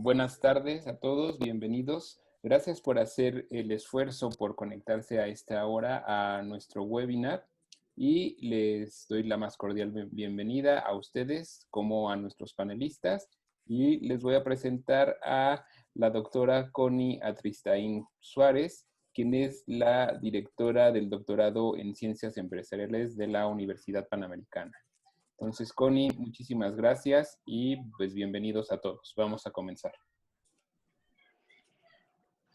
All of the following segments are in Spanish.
Buenas tardes a todos, bienvenidos. Gracias por hacer el esfuerzo por conectarse a esta hora a nuestro webinar y les doy la más cordial bienvenida a ustedes como a nuestros panelistas y les voy a presentar a la doctora Connie Atristain Suárez, quien es la directora del doctorado en Ciencias Empresariales de la Universidad Panamericana. Entonces, Connie, muchísimas gracias y pues bienvenidos a todos. Vamos a comenzar.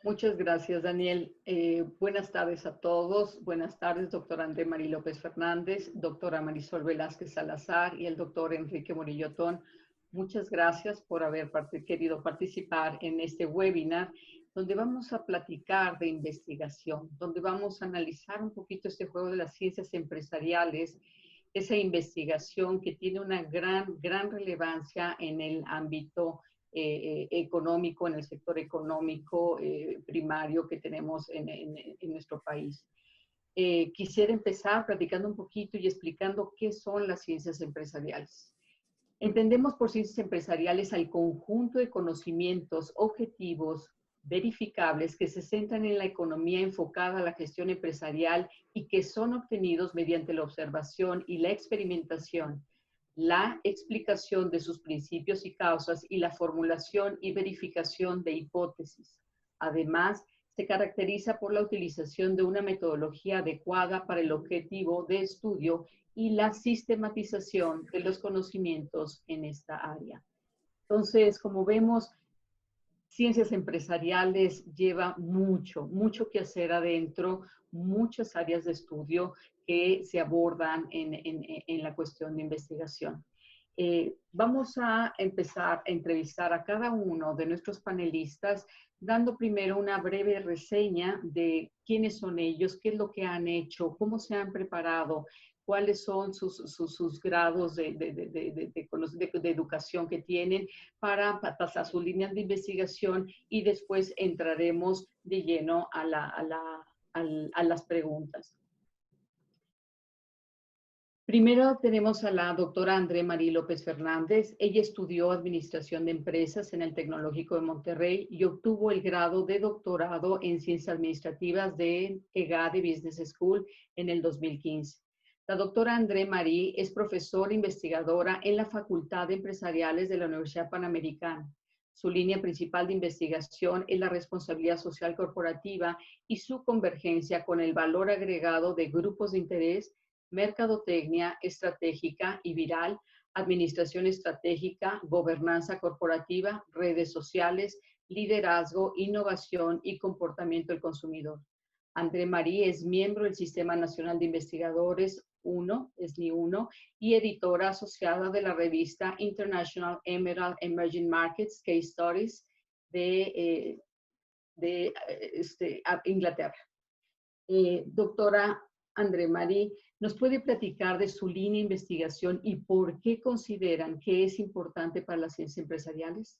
Muchas gracias, Daniel. Buenas tardes a todos. Buenas tardes, doctora André Marí López Fernández, doctora Marisol Velázquez Salazar y el doctor Enrique Murillo Tón. Muchas gracias por haber querido participar en este webinar, donde vamos a platicar de investigación, donde vamos a analizar un poquito este juego de las ciencias empresariales, esa investigación que tiene una gran relevancia en el ámbito económico, en el sector económico primario que tenemos en nuestro país. Quisiera empezar platicando un poquito y explicando qué son las ciencias empresariales. Entendemos por ciencias empresariales al conjunto de conocimientos objetivos, verificables, que se centran en la economía enfocada a la gestión empresarial y que son obtenidos mediante la observación y la experimentación, la explicación de sus principios y causas y la formulación y verificación de hipótesis. Además, se caracteriza por la utilización de una metodología adecuada para el objetivo de estudio y la sistematización de los conocimientos en esta área. Entonces, como vemos, ciencias empresariales lleva mucho que hacer adentro, muchas áreas de estudio que se abordan en la cuestión de investigación. Vamos a empezar a entrevistar a cada uno de nuestros panelistas, dando primero una breve reseña de quiénes son ellos, qué es lo que han hecho, cómo se han preparado, cuáles son sus grados de educación que tienen para pasar sus líneas de investigación y después entraremos de lleno a las preguntas. Primero tenemos a la doctora André Marí López Fernández. Ella estudió Administración de Empresas en el Tecnológico de Monterrey y obtuvo el grado de doctorado en Ciencias Administrativas de EGADE Business School en el 2015. La doctora André Marí es profesora investigadora en la Facultad de Empresariales de la Universidad Panamericana. Su línea principal de investigación es la responsabilidad social corporativa y su convergencia con el valor agregado de grupos de interés, mercadotecnia estratégica y viral, administración estratégica, gobernanza corporativa, redes sociales, liderazgo, innovación y comportamiento del consumidor. André Marí es miembro del Sistema Nacional de Investigadores SNI 1, y editora asociada de la revista International Emerald Emerging Markets Case Studies de Inglaterra. Doctora André Marí, ¿nos puede platicar de su línea de investigación y por qué consideran que es importante para las ciencias empresariales?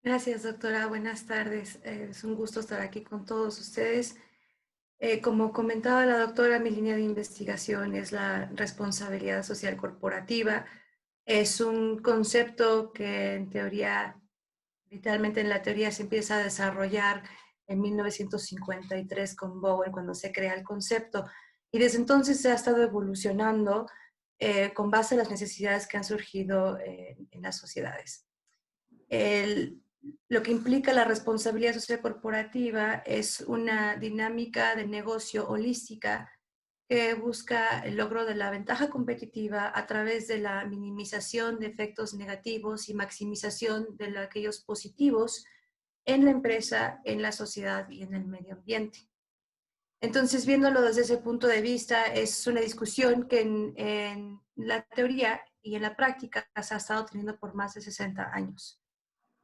Gracias, doctora. Buenas tardes. Es un gusto estar aquí con todos ustedes. Como comentaba la doctora, mi línea de investigación es la responsabilidad social corporativa. Es un concepto que en teoría, literalmente en la teoría, se empieza a desarrollar en 1953 con Bowen, cuando se crea el concepto. Y desde entonces se ha estado evolucionando con base a las necesidades que han surgido en las sociedades. Lo que implica la responsabilidad social corporativa es una dinámica de negocio holística que busca el logro de la ventaja competitiva a través de la minimización de efectos negativos y maximización de aquellos positivos en la empresa, en la sociedad y en el medio ambiente. Entonces, viéndolo desde ese punto de vista, es una discusión que en la teoría y en la práctica se ha estado teniendo por más de 60 años.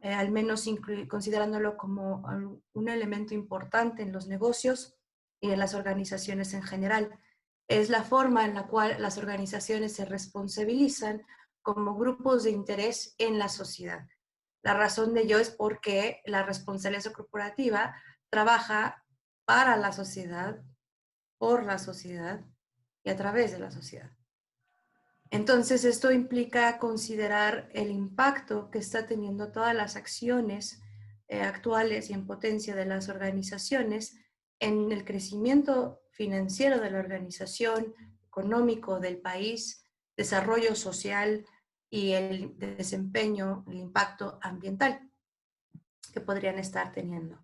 Al menos considerándolo como un elemento importante en los negocios y en las organizaciones en general. Es la forma en la cual las organizaciones se responsabilizan como grupos de interés en la sociedad. La razón de ello es porque la responsabilidad corporativa trabaja para la sociedad, por la sociedad y a través de la sociedad. Entonces, esto implica considerar el impacto que está teniendo todas las acciones actuales y en potencia de las organizaciones en el crecimiento financiero de la organización, económico del país, desarrollo social y el desempeño, el impacto ambiental que podrían estar teniendo.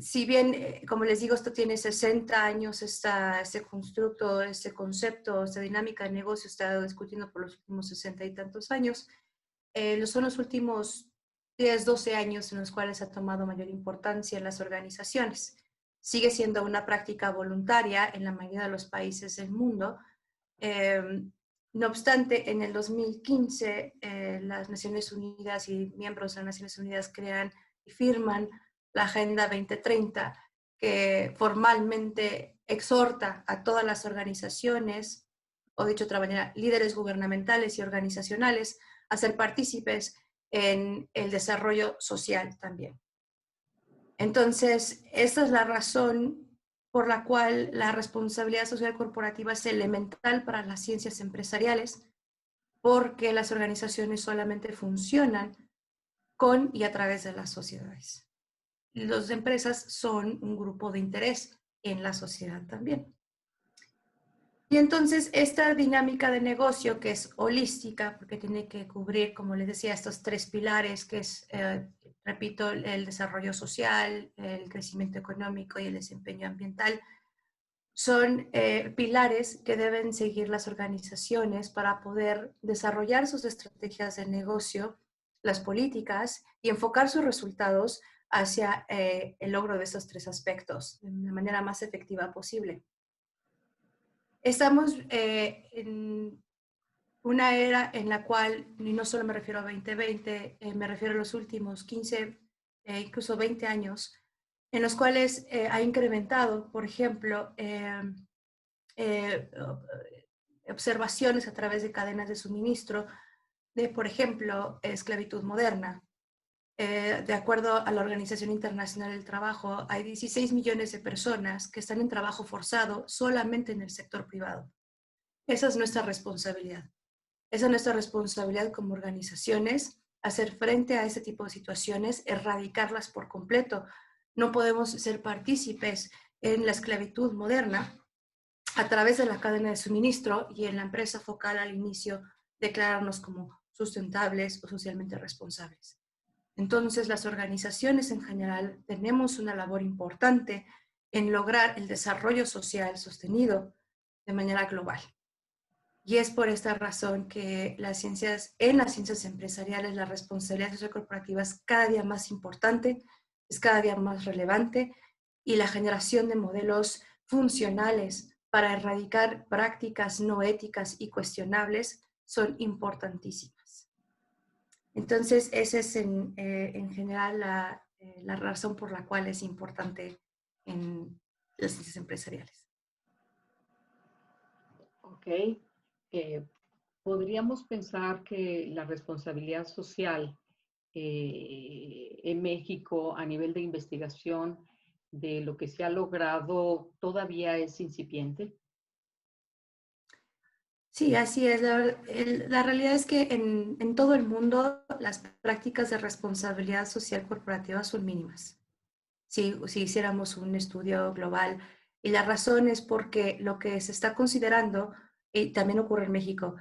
Si bien, como les digo, esto tiene 60 años, este constructo, este concepto, esta dinámica de negocio está discutiendo por los últimos 60 y tantos años, son los últimos 10, 12 años en los cuales ha tomado mayor importancia en las organizaciones. Sigue siendo una práctica voluntaria en la mayoría de los países del mundo. No obstante, en el 2015, las Naciones Unidas y miembros de las Naciones Unidas crean y firman la Agenda 2030, que formalmente exhorta a todas las organizaciones, o dicho de otra manera, líderes gubernamentales y organizacionales, a ser partícipes en el desarrollo social también. Entonces, esta es la razón por la cual la responsabilidad social corporativa es elemental para las ciencias empresariales, porque las organizaciones solamente funcionan con y a través de las sociedades. Las empresas son un grupo de interés en la sociedad también. Y entonces esta dinámica de negocio, que es holística, porque tiene que cubrir, como les decía, estos tres pilares, que es, repito, el desarrollo social, el crecimiento económico y el desempeño ambiental, son pilares que deben seguir las organizaciones para poder desarrollar sus estrategias de negocio, las políticas y enfocar sus resultados hacia el logro de esos tres aspectos de la manera más efectiva posible. Estamos en una era en la cual, y no solo me refiero a 2020, me refiero a los últimos 15, incluso 20 años, en los cuales ha incrementado, por ejemplo, observaciones a través de cadenas de suministro de, por ejemplo, esclavitud moderna. De acuerdo a la Organización Internacional del Trabajo, hay 16 millones de personas que están en trabajo forzado solamente en el sector privado. Esa es nuestra responsabilidad. Esa es nuestra responsabilidad como organizaciones, hacer frente a ese tipo de situaciones, erradicarlas por completo. No podemos ser partícipes en la esclavitud moderna a través de la cadena de suministro y en la empresa focal al inicio declararnos como sustentables o socialmente responsables. Entonces, las organizaciones en general tenemos una labor importante en lograr el desarrollo social sostenido de manera global. Y es por esta razón que en las ciencias empresariales la responsabilidad social corporativa es cada día más importante, es cada día más relevante y la generación de modelos funcionales para erradicar prácticas no éticas y cuestionables son importantísimas. Entonces, esa es en general la razón por la cual es importante en las ciencias empresariales. Ok. Podríamos pensar que la responsabilidad social en México a nivel de investigación de lo que se ha logrado todavía es incipiente. Sí, así es. La realidad es que en todo el mundo las prácticas de responsabilidad social corporativa son mínimas. Si hiciéramos un estudio global, y la razón es porque lo que se está considerando, y también ocurre en México,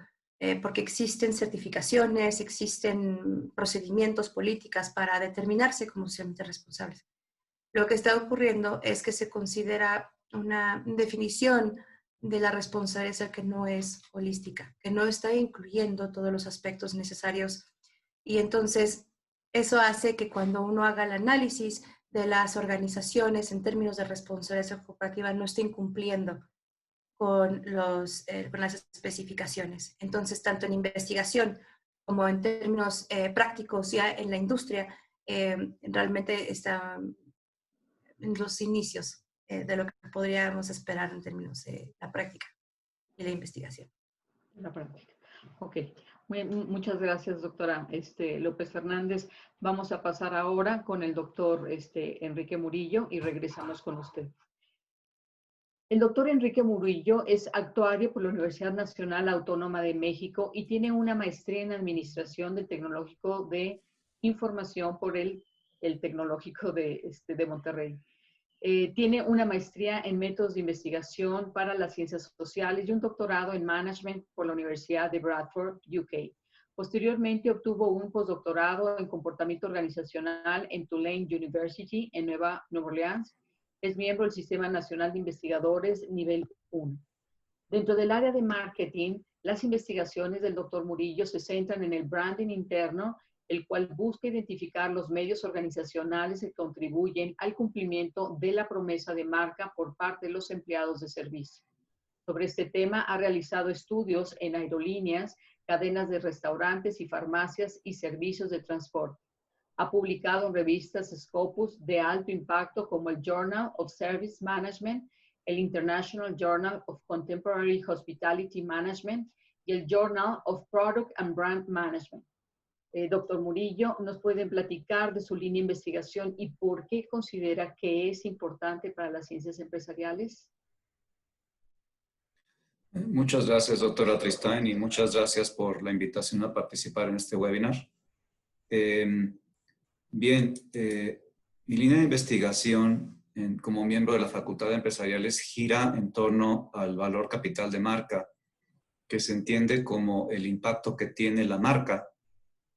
porque existen certificaciones, existen procedimientos, políticas para determinarse como socialmente responsables. Lo que está ocurriendo es que se considera una definición de la responsabilidad que no es holística, que no está incluyendo todos los aspectos necesarios. Y entonces eso hace que cuando uno haga el análisis de las organizaciones en términos de responsabilidad corporativa no esté incumpliendo con las especificaciones. Entonces, tanto en investigación como en términos prácticos ya en la industria, realmente está en los inicios de lo que podríamos esperar en términos de la práctica y la investigación. La práctica. Ok. Muchas gracias, doctora López Fernández. Vamos a pasar ahora con el doctor Enrique Murillo y regresamos con usted. El doctor Enrique Murillo es actuario por la Universidad Nacional Autónoma de México y tiene una maestría en Administración del Tecnológico de Información por el Tecnológico de Monterrey. Tiene una maestría en métodos de investigación para las ciencias sociales y un doctorado en management por la Universidad de Bradford, UK. Posteriormente obtuvo un postdoctorado en comportamiento organizacional en Tulane University en Nueva Orleans. Es miembro del Sistema Nacional de Investigadores Nivel 1. Dentro del área de marketing, las investigaciones del Dr. Murillo se centran en el branding interno, el cual busca identificar los medios organizacionales que contribuyen al cumplimiento de la promesa de marca por parte de los empleados de servicio. Sobre este tema ha realizado estudios en aerolíneas, cadenas de restaurantes y farmacias y servicios de transporte. Ha publicado en revistas Scopus de alto impacto como el Journal of Service Management, el International Journal of Contemporary Hospitality Management y el Journal of Product and Brand Management. Doctor Murillo, ¿nos pueden platicar de su línea de investigación y por qué considera que es importante para las ciencias empresariales? Muchas gracias, doctora Tristán, y muchas gracias por la invitación a participar en este webinar. Mi línea de investigación como miembro de la Facultad de Empresariales gira en torno al valor capital de marca, que se entiende como el impacto que tiene la marca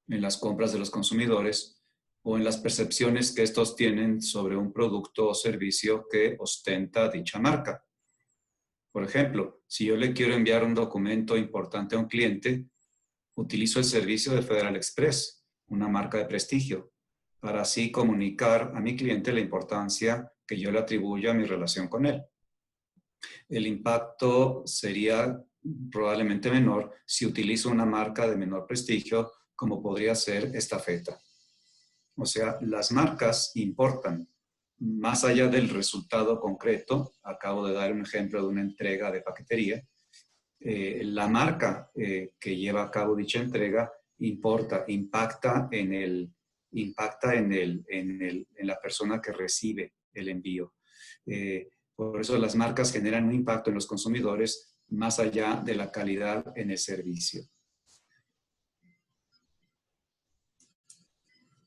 en las compras de los consumidores o en las percepciones que estos tienen sobre un producto o servicio que ostenta dicha marca. Por ejemplo, si yo le quiero enviar un documento importante a un cliente, utilizo el servicio de Federal Express, una marca de prestigio, para así comunicar a mi cliente la importancia que yo le atribuyo a mi relación con él. El impacto sería probablemente menor si utilizo una marca de menor prestigio, como podría ser Estafeta. O sea, las marcas importan. Más allá del resultado concreto, acabo de dar un ejemplo de una entrega de paquetería, la marca que lleva a cabo dicha entrega impacta en la persona que recibe el envío. Por eso las marcas generan un impacto en los consumidores más allá de la calidad en el servicio.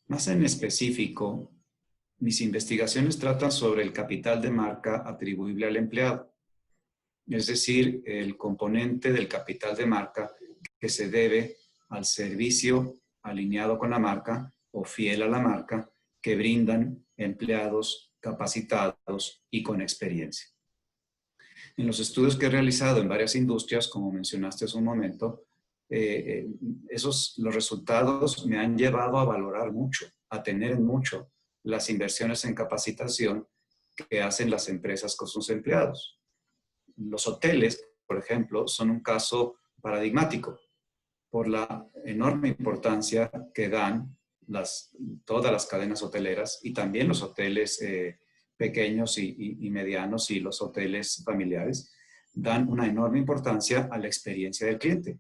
Más en específico, mis investigaciones tratan sobre el capital de marca atribuible al empleado, es decir, el componente del capital de marca que se debe al servicio alineado con la marca o fiel a la marca que brindan empleados capacitados y con experiencia. En los estudios que he realizado en varias industrias, como mencionaste hace un momento, los resultados me han llevado a valorar mucho, a tener en mucho las inversiones en capacitación que hacen las empresas con sus empleados. Los hoteles, por ejemplo, son un caso paradigmático por la enorme importancia que dan todas las cadenas hoteleras y también los hoteles pequeños y medianos y los hoteles familiares dan una enorme importancia a la experiencia del cliente.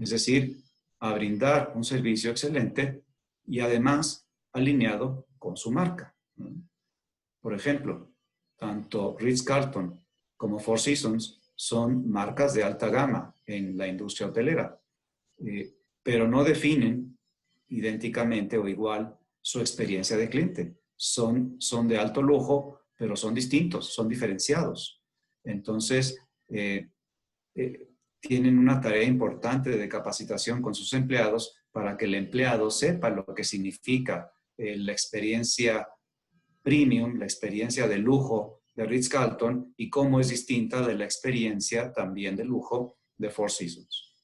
Es decir, a brindar un servicio excelente y además alineado con su marca. Por ejemplo, tanto Ritz-Carlton como Four Seasons son marcas de alta gama en la industria hotelera, pero no definen idénticamente o igual su experiencia de cliente. Son de alto lujo, pero son distintos, son diferenciados. Entonces, tienen una tarea importante de capacitación con sus empleados para que el empleado sepa lo que significa la experiencia premium, la experiencia de lujo de Ritz-Carlton y cómo es distinta de la experiencia también de lujo de Four Seasons.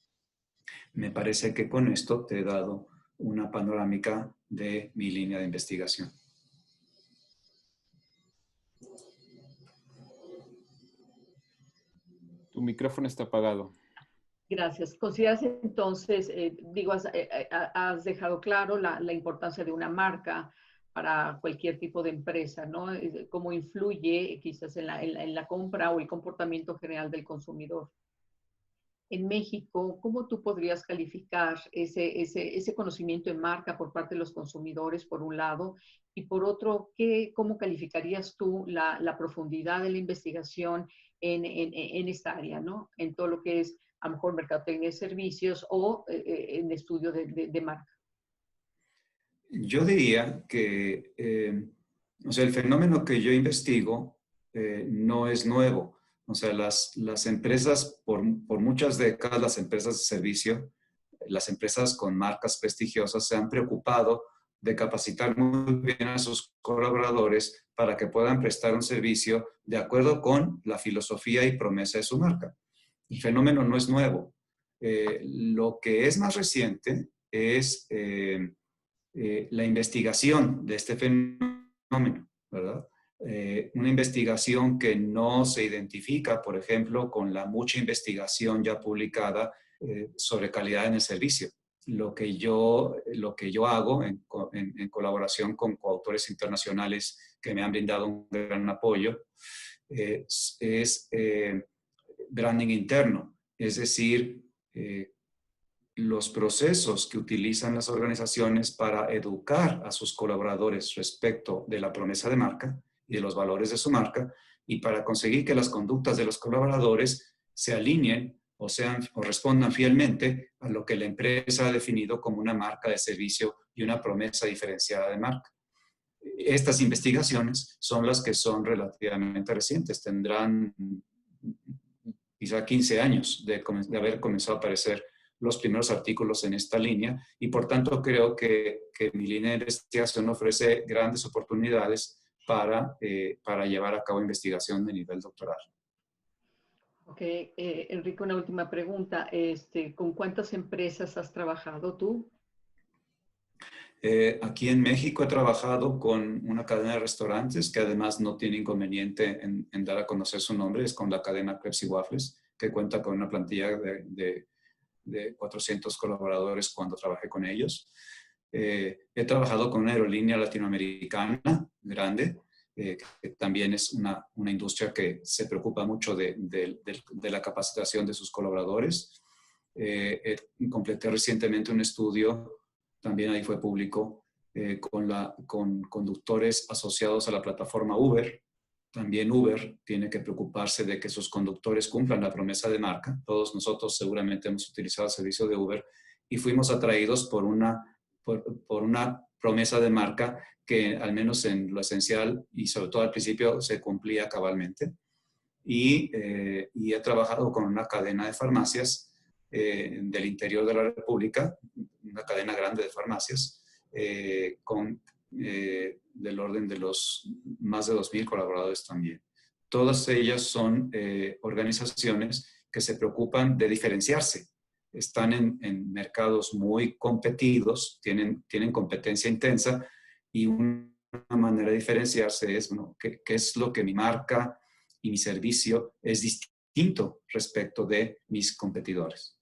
Me parece que con esto te he dado una panorámica de mi línea de investigación. Tu micrófono está apagado. Gracias. ¿Consideras entonces, has dejado claro la importancia de una marca para cualquier tipo de empresa, ¿no? Cómo influye quizás en la compra o el comportamiento general del consumidor. En México, ¿cómo tú podrías calificar ese conocimiento de marca por parte de los consumidores, por un lado? Y por otro, ¿cómo calificarías tú la profundidad de la investigación en esta área, ¿no? En todo lo que es, a lo mejor, mercadotecnia de servicios o en estudio de marca. Yo diría que, o sea, el fenómeno que yo investigo no es nuevo. O sea, las empresas, por muchas décadas, las empresas de servicio, las empresas con marcas prestigiosas se han preocupado de capacitar muy bien a sus colaboradores para que puedan prestar un servicio de acuerdo con la filosofía y promesa de su marca. El fenómeno no es nuevo. Lo que es más reciente es la investigación de este fenómeno, ¿verdad? Una investigación que no se identifica, por ejemplo, con la mucha investigación ya publicada sobre calidad en el servicio. Lo que yo hago en colaboración con coautores internacionales que me han brindado un gran apoyo es branding interno, es decir, los procesos que utilizan las organizaciones para educar a sus colaboradores respecto de la promesa de marca y de los valores de su marca, y para conseguir que las conductas de los colaboradores se alineen o respondan fielmente a lo que la empresa ha definido como una marca de servicio y una promesa diferenciada de marca. Estas investigaciones son las que son relativamente recientes, tendrán quizá 15 años de haber comenzado a aparecer los primeros artículos en esta línea, y por tanto creo que mi línea de investigación ofrece grandes oportunidades para llevar a cabo investigación de nivel doctoral. Ok, Enrique, una última pregunta. ¿Con cuántas empresas has trabajado tú? Aquí en México he trabajado con una cadena de restaurantes que además no tiene inconveniente en dar a conocer su nombre, es con la cadena Crepes y Waffles, que cuenta con una plantilla de 400 colaboradores cuando trabajé con ellos. He trabajado con una aerolínea latinoamericana grande, que también es una industria que se preocupa mucho de la capacitación de sus colaboradores. Completé recientemente un estudio, también ahí fue público, con conductores asociados a la plataforma Uber. También Uber tiene que preocuparse de que sus conductores cumplan la promesa de marca. Todos nosotros seguramente hemos utilizado el servicio de Uber y fuimos atraídos por una promesa de marca que al menos en lo esencial y sobre todo al principio se cumplía cabalmente. Y he trabajado con una cadena de farmacias del interior de la República, una cadena grande de farmacias, del orden de los más de 2,000 colaboradores también. Todas ellas son organizaciones que se preocupan de diferenciarse. Están en mercados muy competidos, tienen competencia intensa, y una manera de diferenciarse es, bueno, ¿qué es lo que mi marca y mi servicio es distinto respecto de mis competidores?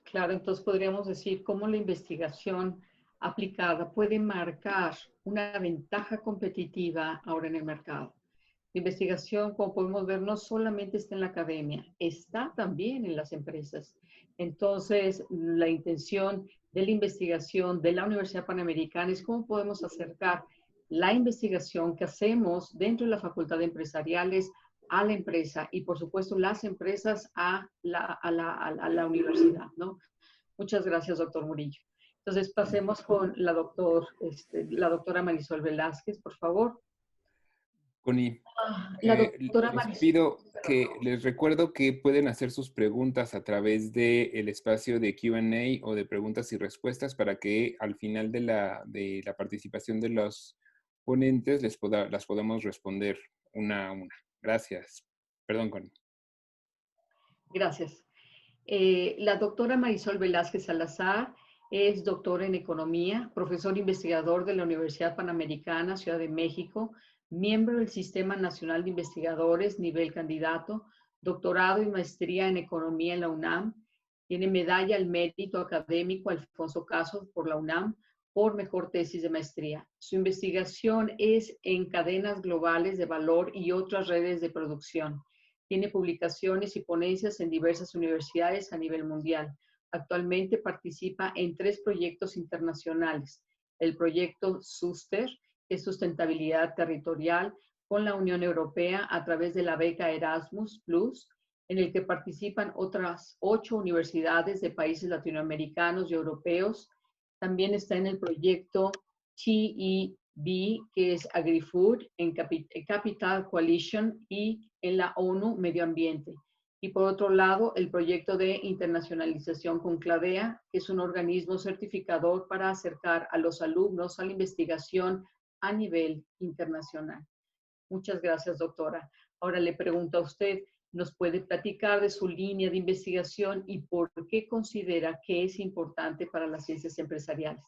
Claro, entonces podríamos decir cómo la investigación aplicada puede marcar una ventaja competitiva ahora en el mercado. La investigación, como podemos ver, no solamente está en la academia, está también en las empresas. Entonces, la intención de la investigación de la Universidad Panamericana es cómo podemos acercar la investigación que hacemos dentro de la Facultad de Empresariales a la empresa y, por supuesto, las empresas a la universidad, ¿no? Muchas gracias, doctor Murillo. Entonces, pasemos con la doctora Marisol Velázquez, por favor. Connie, La doctora les Marisol. les recuerdo que pueden hacer sus preguntas a través del espacio de Q&A o de preguntas y respuestas para que al final de la participación de los ponentes las podamos responder una a una. Gracias. Perdón, Connie. Gracias. La doctora Marisol Velázquez Salazar es doctora en Economía, profesor investigador de la Universidad Panamericana, Ciudad de México, miembro del Sistema Nacional de Investigadores, nivel candidato, doctorado y maestría en Economía en la UNAM. Tiene medalla al mérito académico Alfonso Caso por la UNAM por mejor tesis de maestría. Su investigación es en cadenas globales de valor y otras redes de producción. Tiene publicaciones y ponencias en diversas universidades a nivel mundial. Actualmente participa en 3 proyectos internacionales. El proyecto SUSTER, que es Sustentabilidad Territorial, con la Unión Europea a través de la beca Erasmus Plus, en el que participan otras 8 universidades de países latinoamericanos y europeos. También está en el proyecto TEB, que es AgriFood, en Capital Coalition y en la ONU Medio Ambiente. Y por otro lado, el proyecto de internacionalización con Cladea, que es un organismo certificador para acercar a los alumnos a la investigación a nivel internacional. Muchas gracias, doctora. Ahora le pregunto a usted, ¿nos puede platicar de su línea de investigación y por qué considera que es importante para las ciencias empresariales?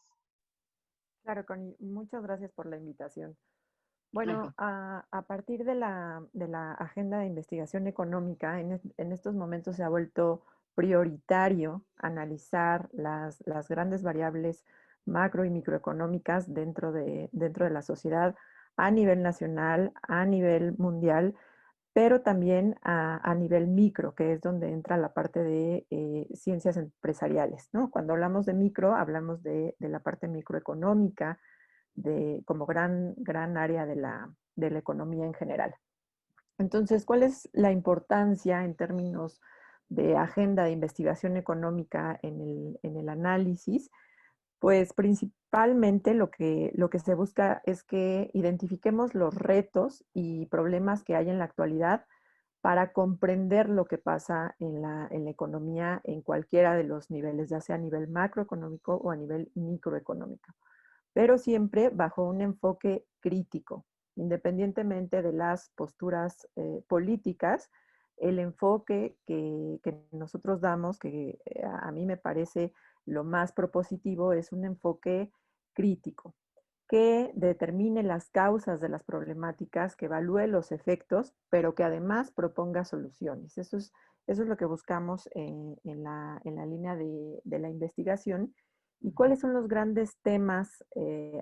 Claro, Connie, muchas gracias por la invitación. Bueno, a partir de la agenda de investigación económica, en estos momentos se ha vuelto prioritario analizar las grandes variables macro y microeconómicas dentro de la sociedad a nivel nacional, a nivel mundial, pero también a nivel micro, que es donde entra la parte de ciencias empresariales, ¿no? Cuando hablamos de micro, hablamos de la parte microeconómica, como gran área de la economía en general. Entonces, ¿cuál es la importancia en términos de agenda de investigación económica en el análisis? Pues principalmente lo que se busca es que identifiquemos los retos y problemas que hay en la actualidad para comprender lo que pasa en la economía en cualquiera de los niveles, ya sea a nivel macroeconómico o a nivel microeconómico, pero siempre bajo un enfoque crítico, independientemente de las posturas políticas. El enfoque que nosotros damos, que a mí me parece lo más propositivo, es un enfoque crítico, que determine las causas de las problemáticas, que evalúe los efectos, pero que además proponga soluciones. Eso es lo que buscamos en la línea de la investigación. ¿Y cuáles son los grandes temas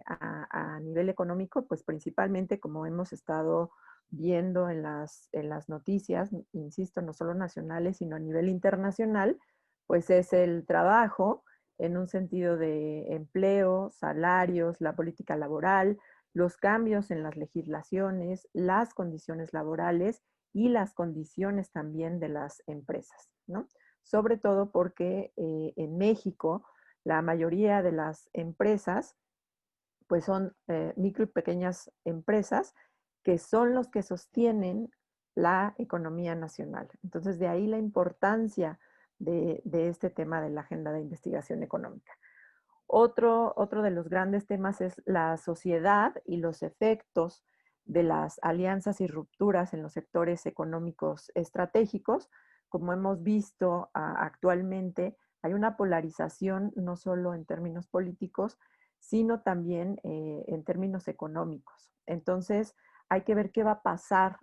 a nivel económico? Pues principalmente, como hemos estado viendo en las noticias, insisto, no solo nacionales, sino a nivel internacional, pues es el trabajo en un sentido de empleo, salarios, la política laboral, los cambios en las legislaciones, las condiciones laborales y las condiciones también de las empresas, ¿no? Sobre todo porque en México la mayoría de las empresas pues son micro y pequeñas empresas que son los que sostienen la economía nacional. Entonces, de ahí la importancia de este tema de la agenda de investigación económica. Otro de los grandes temas es la sociedad y los efectos de las alianzas y rupturas en los sectores económicos estratégicos. Como hemos visto actualmente, hay una polarización no solo en términos políticos, sino también en términos económicos. Entonces, hay que ver qué va a pasar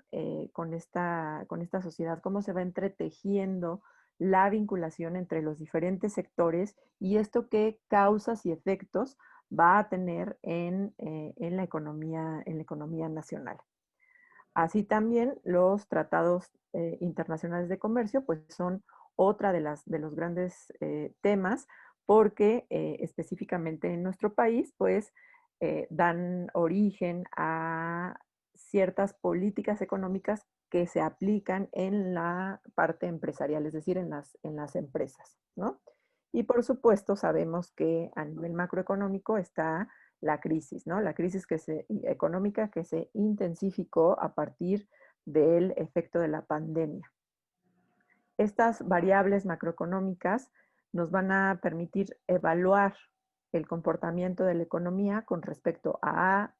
con esta sociedad, cómo se va entretejiendo la vinculación entre los diferentes sectores y esto qué causas y efectos va a tener en la economía nacional. Así también los tratados internacionales de comercio pues son otra de los grandes temas porque específicamente en nuestro país pues dan origen a ciertas políticas económicas que se aplican en la parte empresarial, es decir, en las empresas, ¿no? Y por supuesto sabemos que a nivel macroeconómico está la crisis, ¿no? La crisis económica que se intensificó a partir del efecto de la pandemia. Estas variables macroeconómicas nos van a permitir evaluar el comportamiento de la economía con respecto a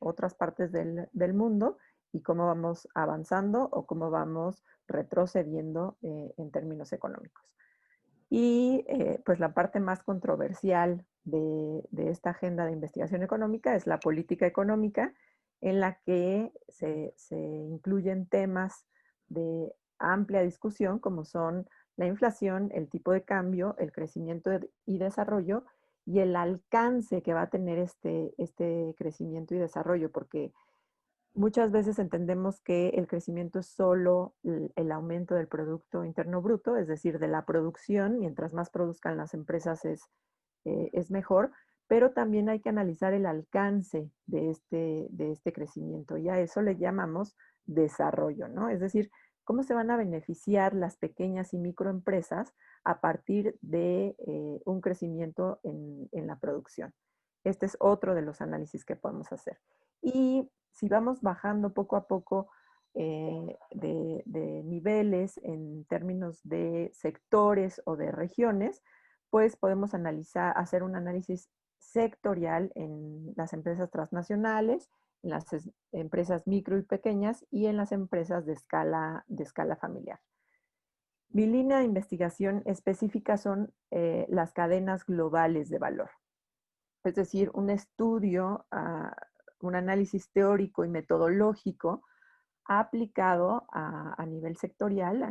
otras partes del mundo y cómo vamos avanzando o cómo vamos retrocediendo en términos económicos. Y pues la parte más controversial de esta agenda de investigación económica es la política económica, en la que se incluyen temas de amplia discusión como son la inflación, el tipo de cambio, el crecimiento y desarrollo y el alcance que va a tener este crecimiento y desarrollo, porque muchas veces entendemos que el crecimiento es solo el aumento del Producto Interno Bruto, es decir, de la producción, mientras más produzcan las empresas es mejor, pero también hay que analizar el alcance de este crecimiento, y a eso le llamamos desarrollo, ¿no? Es decir, cómo se van a beneficiar las pequeñas y microempresas a partir de un crecimiento en la producción. Este es otro de los análisis que podemos hacer. Y si vamos bajando poco a poco de niveles en términos de sectores o de regiones, pues podemos hacer un análisis sectorial en las empresas transnacionales, en las empresas micro y pequeñas y en las empresas de escala familiar. Mi línea de investigación específica son las cadenas globales de valor. Es decir, un estudio, un análisis teórico y metodológico aplicado a nivel sectorial, a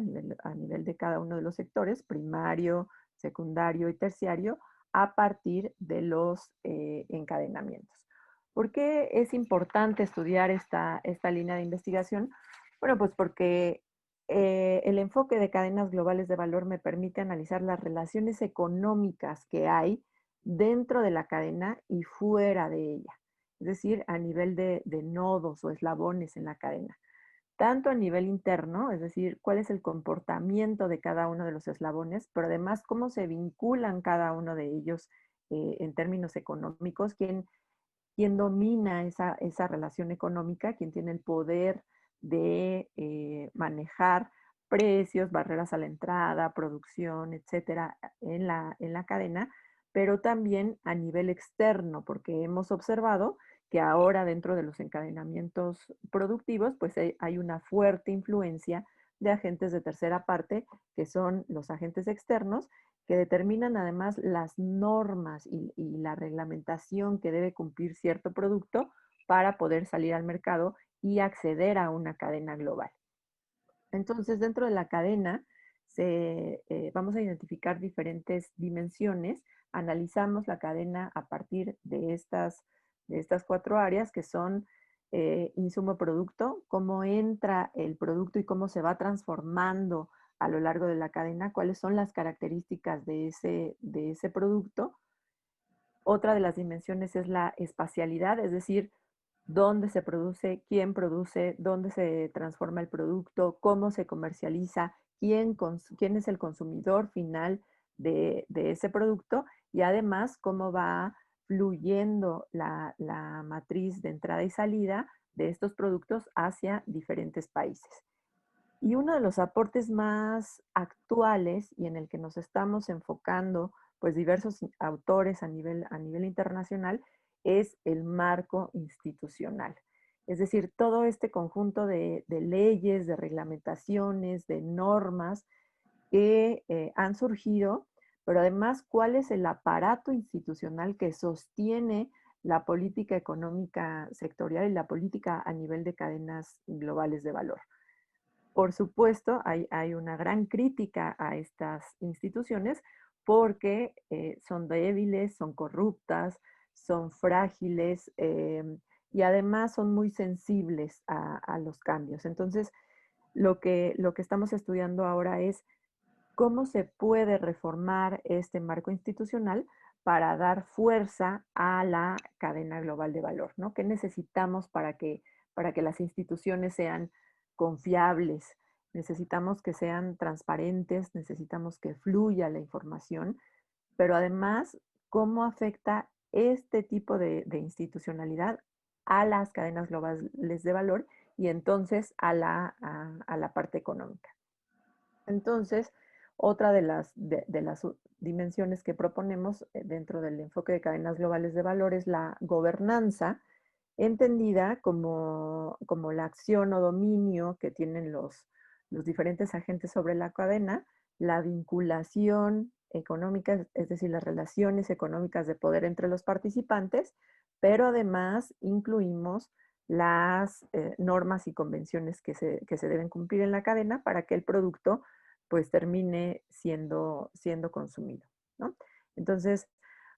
nivel de cada uno de los sectores, primario, secundario y terciario, a partir de los encadenamientos. ¿Por qué es importante estudiar esta línea de investigación? Bueno, pues porque el enfoque de cadenas globales de valor me permite analizar las relaciones económicas que hay dentro de la cadena y fuera de ella, es decir, a nivel de nodos o eslabones en la cadena. Tanto a nivel interno, es decir, cuál es el comportamiento de cada uno de los eslabones, pero además cómo se vinculan cada uno de ellos en términos económicos, quién domina esa relación económica, quién tiene el poder de manejar precios, barreras a la entrada, producción, etcétera, en la cadena, pero también a nivel externo, porque hemos observado que ahora dentro de los encadenamientos productivos, pues hay una fuerte influencia de agentes de tercera parte, que son los agentes externos, que determinan además las normas y la reglamentación que debe cumplir cierto producto para poder salir al mercado y acceder a una cadena global. Entonces, dentro de la cadena, vamos a identificar diferentes dimensiones. Analizamos la cadena a partir de estas 4 áreas que son insumo-producto, cómo entra el producto y cómo se va transformando a lo largo de la cadena, cuáles son las características de ese producto. Otra de las dimensiones es la espacialidad, es decir, dónde se produce, dónde se transforma el producto, cómo se comercializa, quién es el consumidor final de ese producto, y además cómo va fluyendo la matriz de entrada y salida de estos productos hacia diferentes países. Y uno de los aportes más actuales y en el que nos estamos enfocando, pues diversos autores a nivel internacional, es el marco institucional. Es decir, todo este conjunto de leyes, de reglamentaciones, de normas que han surgido, pero además cuál es el aparato institucional que sostiene la política económica sectorial y la política a nivel de cadenas globales de valor. Por supuesto, hay una gran crítica a estas instituciones porque son débiles, son corruptas, son frágiles y además son muy sensibles a los cambios. Entonces, lo que estamos estudiando ahora es cómo se puede reformar este marco institucional para dar fuerza a la cadena global de valor, ¿no? ¿Qué necesitamos para que las instituciones sean confiables? Necesitamos que sean transparentes, necesitamos que fluya la información, pero además, ¿cómo afecta este tipo de institucionalidad a las cadenas globales de valor y entonces a la parte económica? Entonces, otra de las dimensiones que proponemos dentro del enfoque de cadenas globales de valor es la gobernanza, entendida como la acción o dominio que tienen los diferentes agentes sobre la cadena, la vinculación económica, es decir, las relaciones económicas de poder entre los participantes, pero además incluimos las normas y convenciones que se deben cumplir en la cadena para que el producto pues termine siendo consumido, ¿no? Entonces,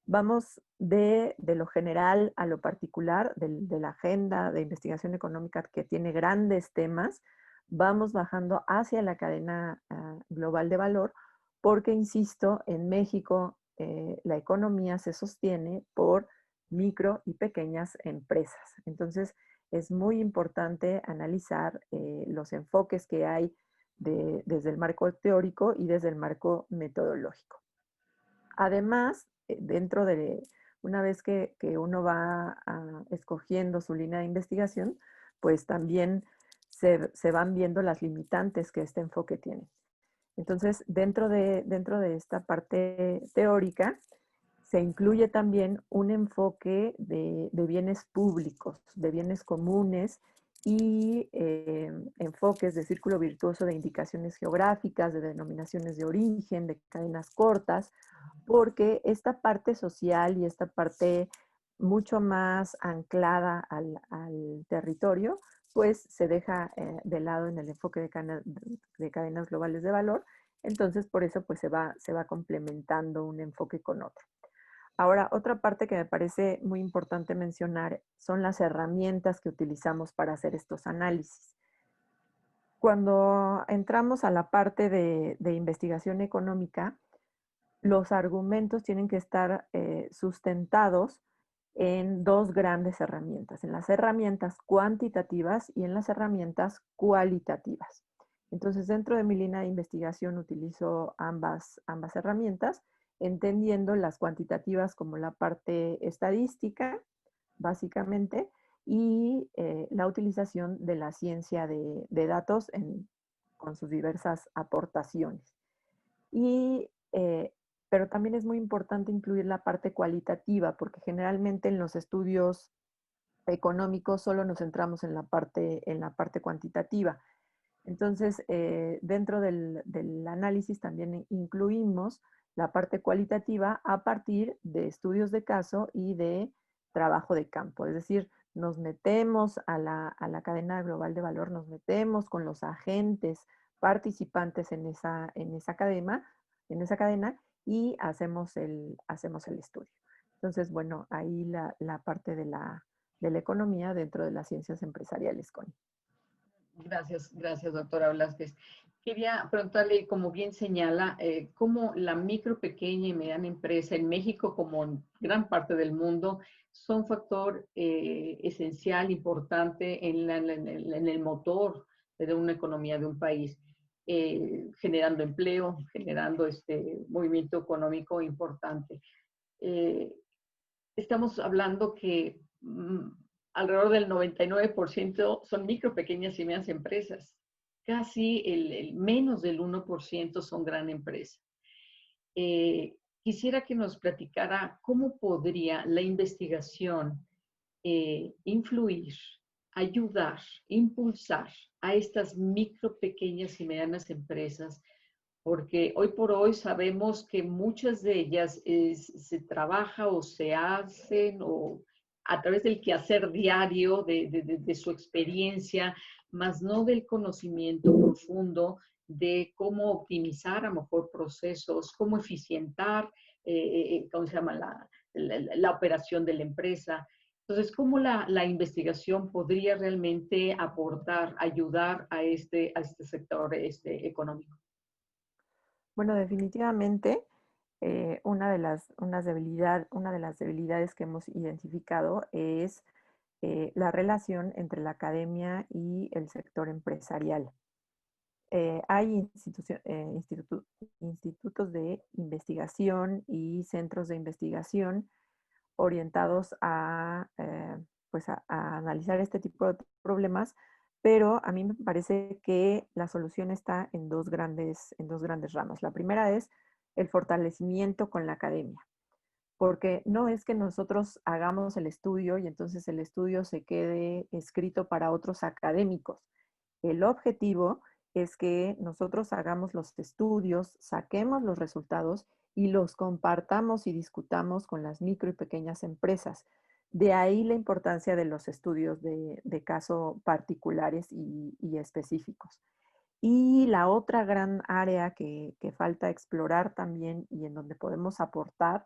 vamos de lo general a lo particular de la agenda de investigación económica que tiene grandes temas, vamos bajando hacia la cadena global de valor, porque, insisto, en México la economía se sostiene por micro y pequeñas empresas. Entonces, es muy importante analizar los enfoques que hay desde el marco teórico y desde el marco metodológico. Además, una vez que uno va escogiendo su línea de investigación, pues también se van viendo las limitantes que este enfoque tiene. Entonces, dentro de esta parte teórica, se incluye también un enfoque de bienes públicos, de bienes comunes y enfoques de círculo virtuoso de indicaciones geográficas, de denominaciones de origen, de cadenas cortas, porque esta parte social y esta parte mucho más anclada al territorio, pues se deja de lado en el enfoque de cadenas globales de valor. Entonces, por eso pues se va complementando un enfoque con otro. Ahora, otra parte que me parece muy importante mencionar son las herramientas que utilizamos para hacer estos análisis. Cuando entramos a la parte de investigación económica, los argumentos tienen que estar sustentados en dos grandes herramientas, en las herramientas cuantitativas y en las herramientas cualitativas. Entonces, dentro de mi línea de investigación utilizo ambas herramientas, entendiendo las cuantitativas como la parte estadística, básicamente, y la utilización de la ciencia de datos con sus diversas aportaciones. Pero también es muy importante incluir la parte cualitativa, porque generalmente en los estudios económicos solo nos centramos en la parte cuantitativa. Entonces, dentro del análisis también incluimos la parte cualitativa a partir de estudios de caso y de trabajo de campo. Es decir, nos metemos a la cadena global de valor, nos metemos con los agentes participantes en esa cadena y hacemos el estudio. Entonces, bueno, ahí la parte de la economía dentro de las ciencias empresariales, Connie. Gracias, doctora Velázquez. Quería preguntarle, como bien señala, cómo la micro, pequeña y mediana empresa en México, como en gran parte del mundo, son factor esencial, importante en el motor de una economía de un país, generando empleo, generando movimiento económico importante. Estamos hablando que alrededor del 99% son micro, pequeñas y medianas empresas. Casi el menos del 1% son gran empresa. Quisiera que nos platicara cómo podría la investigación influir, ayudar, impulsar a estas micro, pequeñas y medianas empresas, porque hoy por hoy sabemos que muchas de ellas se trabaja o se hacen o a través del quehacer diario, de su experiencia, más no del conocimiento profundo de cómo optimizar a lo mejor procesos, cómo eficientar, ¿cómo se llama? La operación de la empresa. Entonces, ¿cómo la investigación podría realmente aportar, ayudar a este sector económico? Bueno, definitivamente una de las debilidades que hemos identificado es la relación entre la academia y el sector empresarial. Hay institutos de investigación y centros de investigación orientados pues a analizar este tipo de problemas, pero a mí me parece que la solución está en dos grandes ramas. La primera es el fortalecimiento con la academia, porque no es que nosotros hagamos el estudio y entonces el estudio se quede escrito para otros académicos. El objetivo es que nosotros hagamos los estudios, saquemos los resultados y los compartamos y discutamos con las micro y pequeñas empresas. De ahí la importancia de los estudios de caso particulares y específicos. Y la otra gran área que falta explorar también y en donde podemos aportar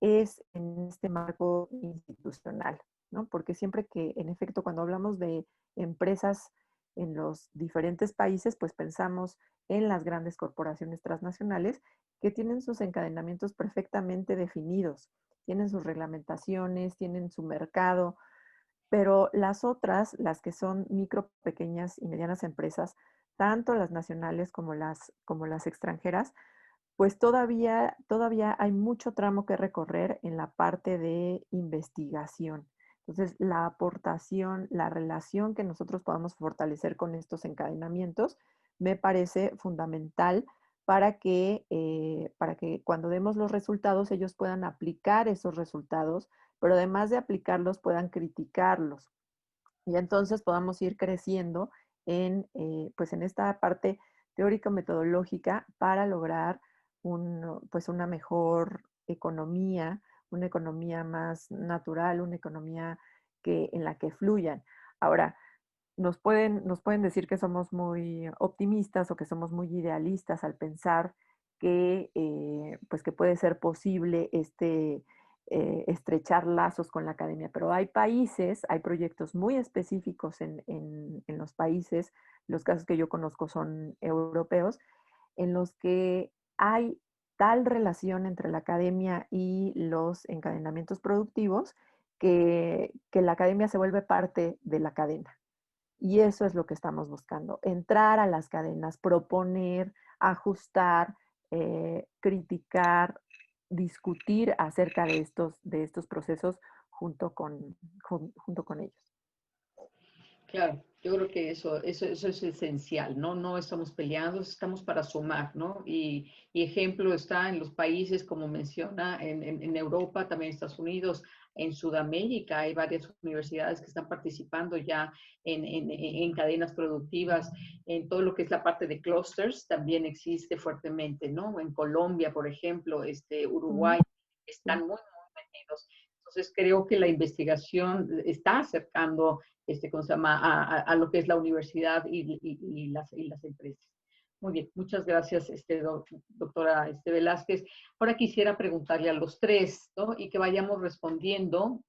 es en este marco institucional, ¿no? Porque siempre que, en efecto, cuando hablamos de empresas en los diferentes países, pues pensamos en las grandes corporaciones transnacionales que tienen sus encadenamientos perfectamente definidos, tienen sus reglamentaciones, tienen su mercado, pero las otras, las que son micro, pequeñas y medianas empresas, tanto las nacionales como las extranjeras, pues todavía hay mucho tramo que recorrer en la parte de investigación. Entonces, la aportación, la relación que nosotros podamos fortalecer con estos encadenamientos, me parece fundamental para que cuando demos los resultados, ellos puedan aplicar esos resultados, pero además de aplicarlos, puedan criticarlos. Y entonces podamos ir creciendo pues en esta parte teórico-metodológica para lograr pues una mejor economía, una economía más natural, una economía en la que fluyan. Ahora, nos pueden decir que somos muy optimistas o que somos muy idealistas al pensar pues que puede ser posible estrechar lazos con la academia, pero hay países, hay proyectos muy específicos en los países, los casos que yo conozco son europeos, en los que hay tal relación entre la academia y los encadenamientos productivos que la academia se vuelve parte de la cadena. Y eso es lo que estamos buscando, entrar a las cadenas, proponer, ajustar, criticar, discutir acerca de estos procesos junto con ellos. Claro, yo creo que eso es esencial, ¿no? No estamos peleando, estamos para sumar, ¿no? Y ejemplo está en los países, como menciona, en Europa, también en Estados Unidos, en Sudamérica, hay varias universidades que están participando ya en cadenas productivas, en todo lo que es la parte de clusters, también existe fuertemente, ¿no? En Colombia, por ejemplo, Uruguay, están muy metidos. Entonces, creo que la investigación está acercando ¿cómo se llama? A lo que es la universidad y las empresas. Muy bien, muchas gracias, doctora Velázquez. Ahora quisiera preguntarle a los tres, ¿no? Y que vayamos respondiendo,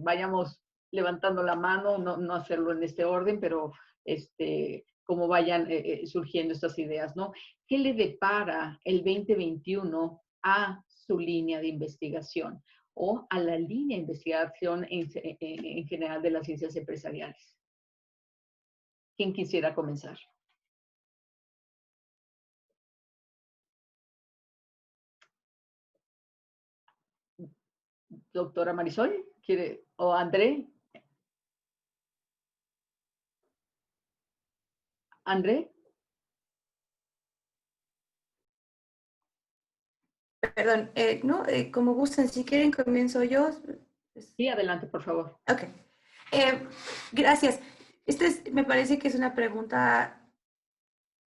vayamos levantando la mano, no hacerlo en este orden, pero como vayan surgiendo estas ideas, ¿no? ¿Qué le depara el 2021 a su línea de investigación o a la línea de investigación en general de las ciencias empresariales? ¿Quién quisiera comenzar? Doctora Marisol, ¿quiere? ¿O André? ¿André? Perdón, no, como gusten, si quieren comienzo yo. Sí, adelante, por favor. Ok. Gracias. Me parece que es una pregunta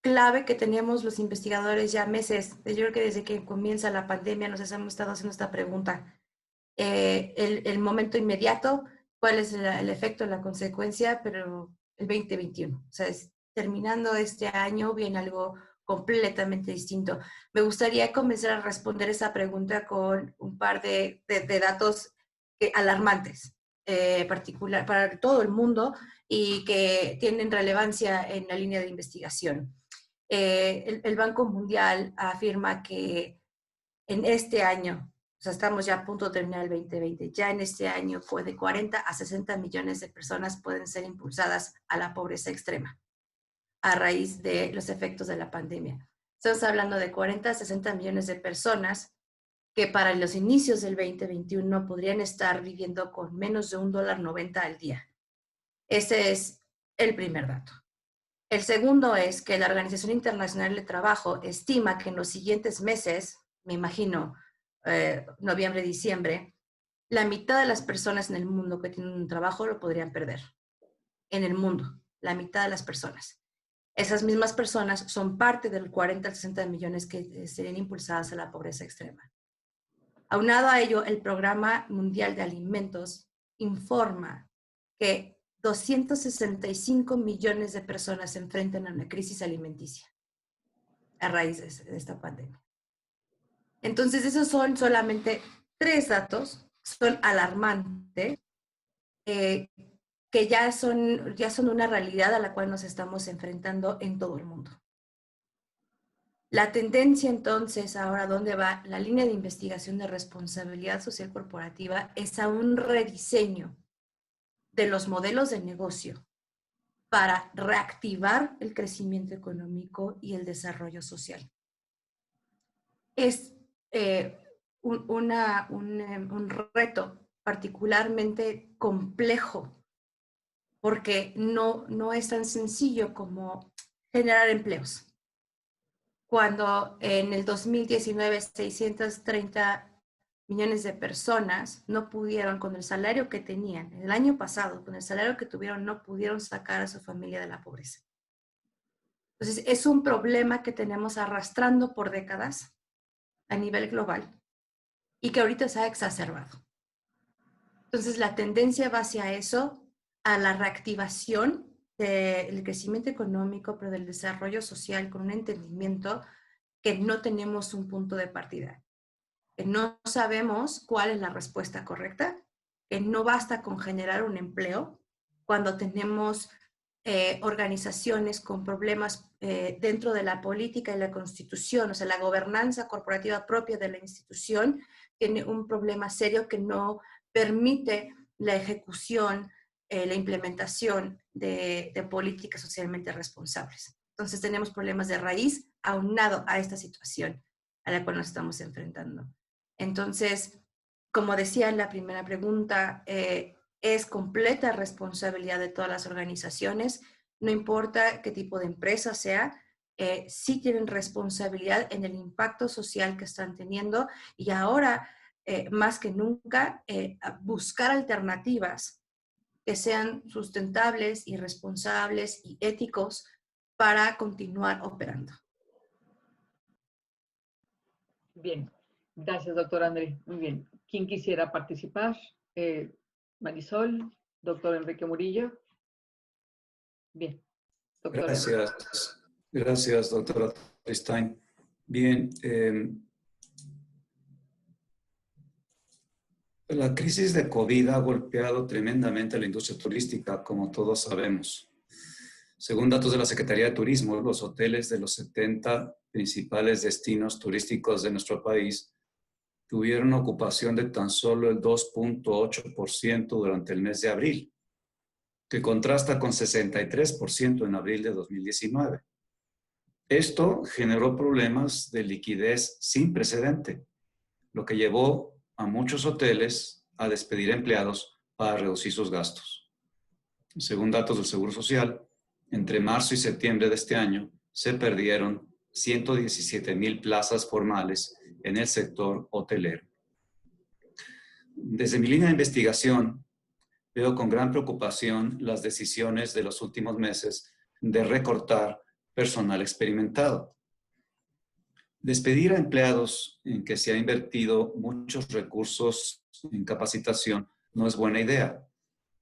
clave que teníamos los investigadores ya meses. Yo creo que desde que comienza la pandemia nos hemos estado haciendo esta pregunta. El momento inmediato, cuál es el efecto, la consecuencia, pero el 2021. O sea, terminando este año viene algo completamente distinto. Me gustaría comenzar a responder esa pregunta con un par de datos alarmantes, particular para todo el mundo y que tienen relevancia en la línea de investigación. El Banco Mundial afirma que en este año, o sea, estamos ya a punto de terminar el 2020, ya en este año de 40 a 60 millones de personas pueden ser impulsadas a la pobreza extrema a raíz de los efectos de la pandemia. Estamos hablando de 40 a 60 millones de personas que para los inicios del 2021 podrían estar viviendo con menos de $1.90 al día. Ese es el primer dato. El segundo es que la Organización Internacional del Trabajo estima que en los siguientes meses, me imagino, noviembre, diciembre, la mitad de las personas en el mundo que tienen un trabajo lo podrían perder. En el mundo, la mitad de las personas. Esas mismas personas son parte del 40 al 60 millones que serían impulsadas a la pobreza extrema. Aunado a ello, el Programa Mundial de Alimentos informa que 265 millones de personas se enfrentan a una crisis alimenticia a raíz de esta pandemia. Entonces, esos son solamente 3 datos, son alarmantes, que ya son una realidad a la cual nos estamos enfrentando en todo el mundo. La tendencia entonces, ahora dónde va la línea de investigación de responsabilidad social corporativa, es a un rediseño de los modelos de negocio para reactivar el crecimiento económico y el desarrollo social. Es un reto particularmente complejo porque no es tan sencillo como generar empleos. Cuando en el 2019 630 millones de personas no pudieron, con el salario que tenían, el año pasado, con el salario que tuvieron, no pudieron sacar a su familia de la pobreza. Entonces, es un problema que tenemos arrastrando por décadas a nivel global y que ahorita se ha exacerbado. Entonces, la tendencia va hacia eso, a la reactivación del crecimiento económico, pero del desarrollo social, con un entendimiento que no tenemos un punto de partida, que no sabemos cuál es la respuesta correcta, que no basta con generar un empleo cuando tenemos organizaciones con problemas dentro de la política y la constitución, o sea, la gobernanza corporativa propia de la institución tiene un problema serio que no permite la ejecución, la implementación de políticas socialmente responsables. Entonces tenemos problemas de raíz aunado a esta situación a la cual nos estamos enfrentando. Entonces, como decía en la primera pregunta, es completa responsabilidad de todas las organizaciones, no importa qué tipo de empresa sea, sí tienen responsabilidad en el impacto social que están teniendo y ahora, más que nunca, buscar alternativas que sean sustentables y responsables y éticos para continuar operando. Bien, gracias, doctor André. Muy bien. ¿Quién quisiera participar? Marisol, doctor Enrique Murillo. Bien, doctor Enrique. Gracias, doctora Stein. Bien, la crisis de COVID ha golpeado tremendamente a la industria turística, como todos sabemos. Según datos de la Secretaría de Turismo, los hoteles de los 70 principales destinos turísticos de nuestro país tuvieron una ocupación de tan solo el 2.8% durante el mes de abril, que contrasta con 63% en abril de 2019. Esto generó problemas de liquidez sin precedente, lo que llevó a muchos hoteles a despedir empleados para reducir sus gastos. Según datos del Seguro Social, entre marzo y septiembre de este año se perdieron 117,000 plazas formales en el sector hotelero. Desde mi línea de investigación, veo con gran preocupación las decisiones de los últimos meses de recortar personal experimentado. Despedir a empleados en que se ha invertido muchos recursos en capacitación no es buena idea.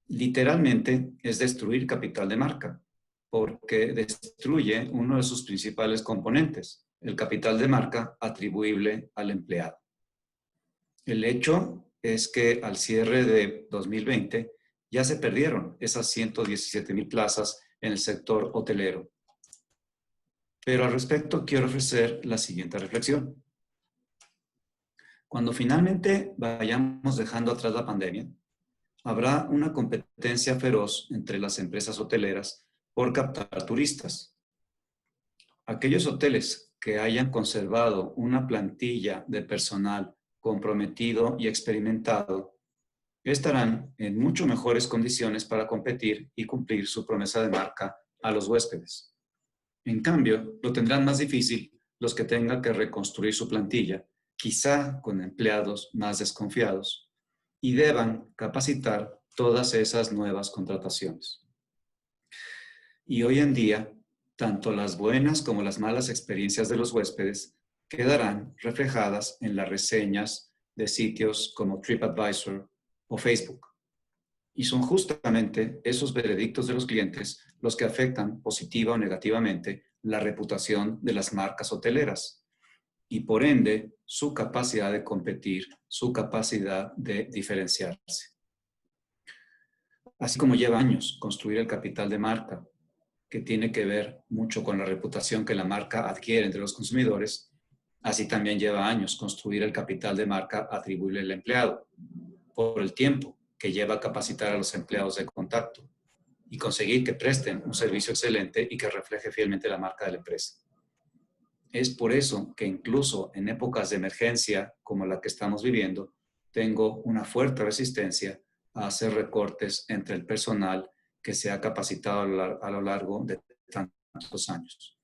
Literalmente es destruir capital de marca, porque destruye uno de sus principales componentes, el capital de marca atribuible al empleado. El hecho es que al cierre de 2020 ya se perdieron esas 117,000 plazas en el sector hotelero. Pero al respecto quiero ofrecer la siguiente reflexión. Cuando finalmente vayamos dejando atrás la pandemia, habrá una competencia feroz entre las empresas hoteleras por captar turistas. Aquellos hoteles que hayan conservado una plantilla de personal comprometido y experimentado estarán en mucho mejores condiciones para competir y cumplir su promesa de marca a los huéspedes. En cambio, lo tendrán más difícil los que tengan que reconstruir su plantilla, quizá con empleados más desconfiados, y deban capacitar todas esas nuevas contrataciones. Y hoy en día, tanto las buenas como las malas experiencias de los huéspedes quedarán reflejadas en las reseñas de sitios como TripAdvisor o Facebook. Y son justamente esos veredictos de los clientes los que afectan positiva o negativamente la reputación de las marcas hoteleras y por ende su capacidad de competir, su capacidad de diferenciarse. Así como lleva años construir el capital de marca, que tiene que ver mucho con la reputación que la marca adquiere entre los consumidores. Así también lleva años construir el capital de marca atribuible al empleado, por el tiempo que lleva a capacitar a los empleados de contacto y conseguir que presten un servicio excelente y que refleje fielmente la marca de la empresa. Es por eso que incluso en épocas de emergencia como la que estamos viviendo, tengo una fuerte resistencia a hacer recortes entre el personal que se ha capacitado a lo largo de tantos años.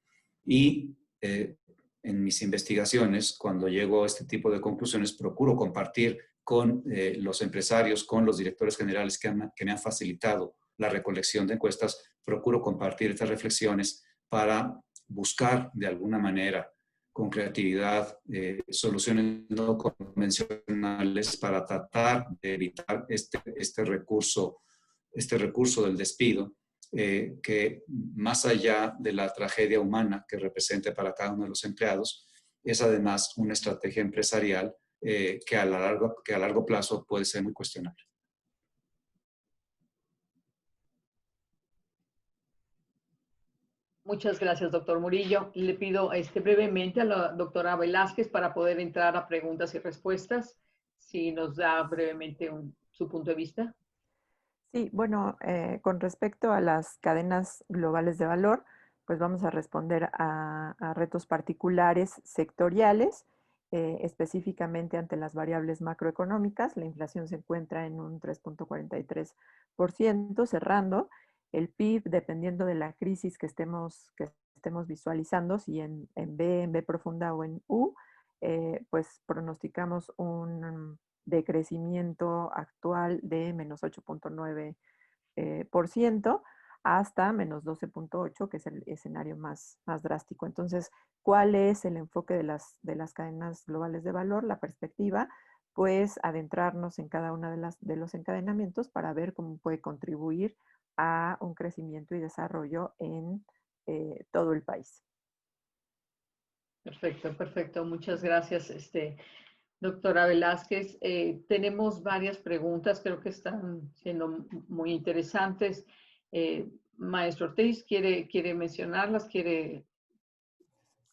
Y en mis investigaciones, cuando llego a este tipo de conclusiones, procuro compartir con los empresarios, con los directores generales que me han facilitado la recolección de encuestas, procuro compartir estas reflexiones para buscar de alguna manera, con creatividad, soluciones no convencionales para tratar de evitar este recurso del despido, que más allá de la tragedia humana que representa para cada uno de los empleados, es además una estrategia empresarial que a largo plazo puede ser muy cuestionable. Muchas gracias, doctor Murillo. Le pido brevemente a la doctora Velázquez para poder entrar a preguntas y respuestas, si nos da brevemente su punto de vista. Sí, bueno, con respecto a las cadenas globales de valor, pues vamos a responder a retos particulares sectoriales, específicamente ante las variables macroeconómicas. La inflación se encuentra en un 3.43%, cerrando. El PIB, dependiendo de la crisis que estemos visualizando, si en B profunda o en U, pues pronosticamos un decrecimiento actual de menos 8.9% hasta menos 12.8%, que es el escenario más drástico. Entonces, ¿cuál es el enfoque de las cadenas globales de valor? La perspectiva, pues adentrarnos en cada una de los encadenamientos para ver cómo puede contribuir a un crecimiento y desarrollo en todo el país. Perfecto, perfecto. Muchas gracias, doctora Velázquez. Tenemos varias preguntas, creo que están siendo muy interesantes. Maestro Ortiz, ¿quiere mencionarlas? ¿Quiere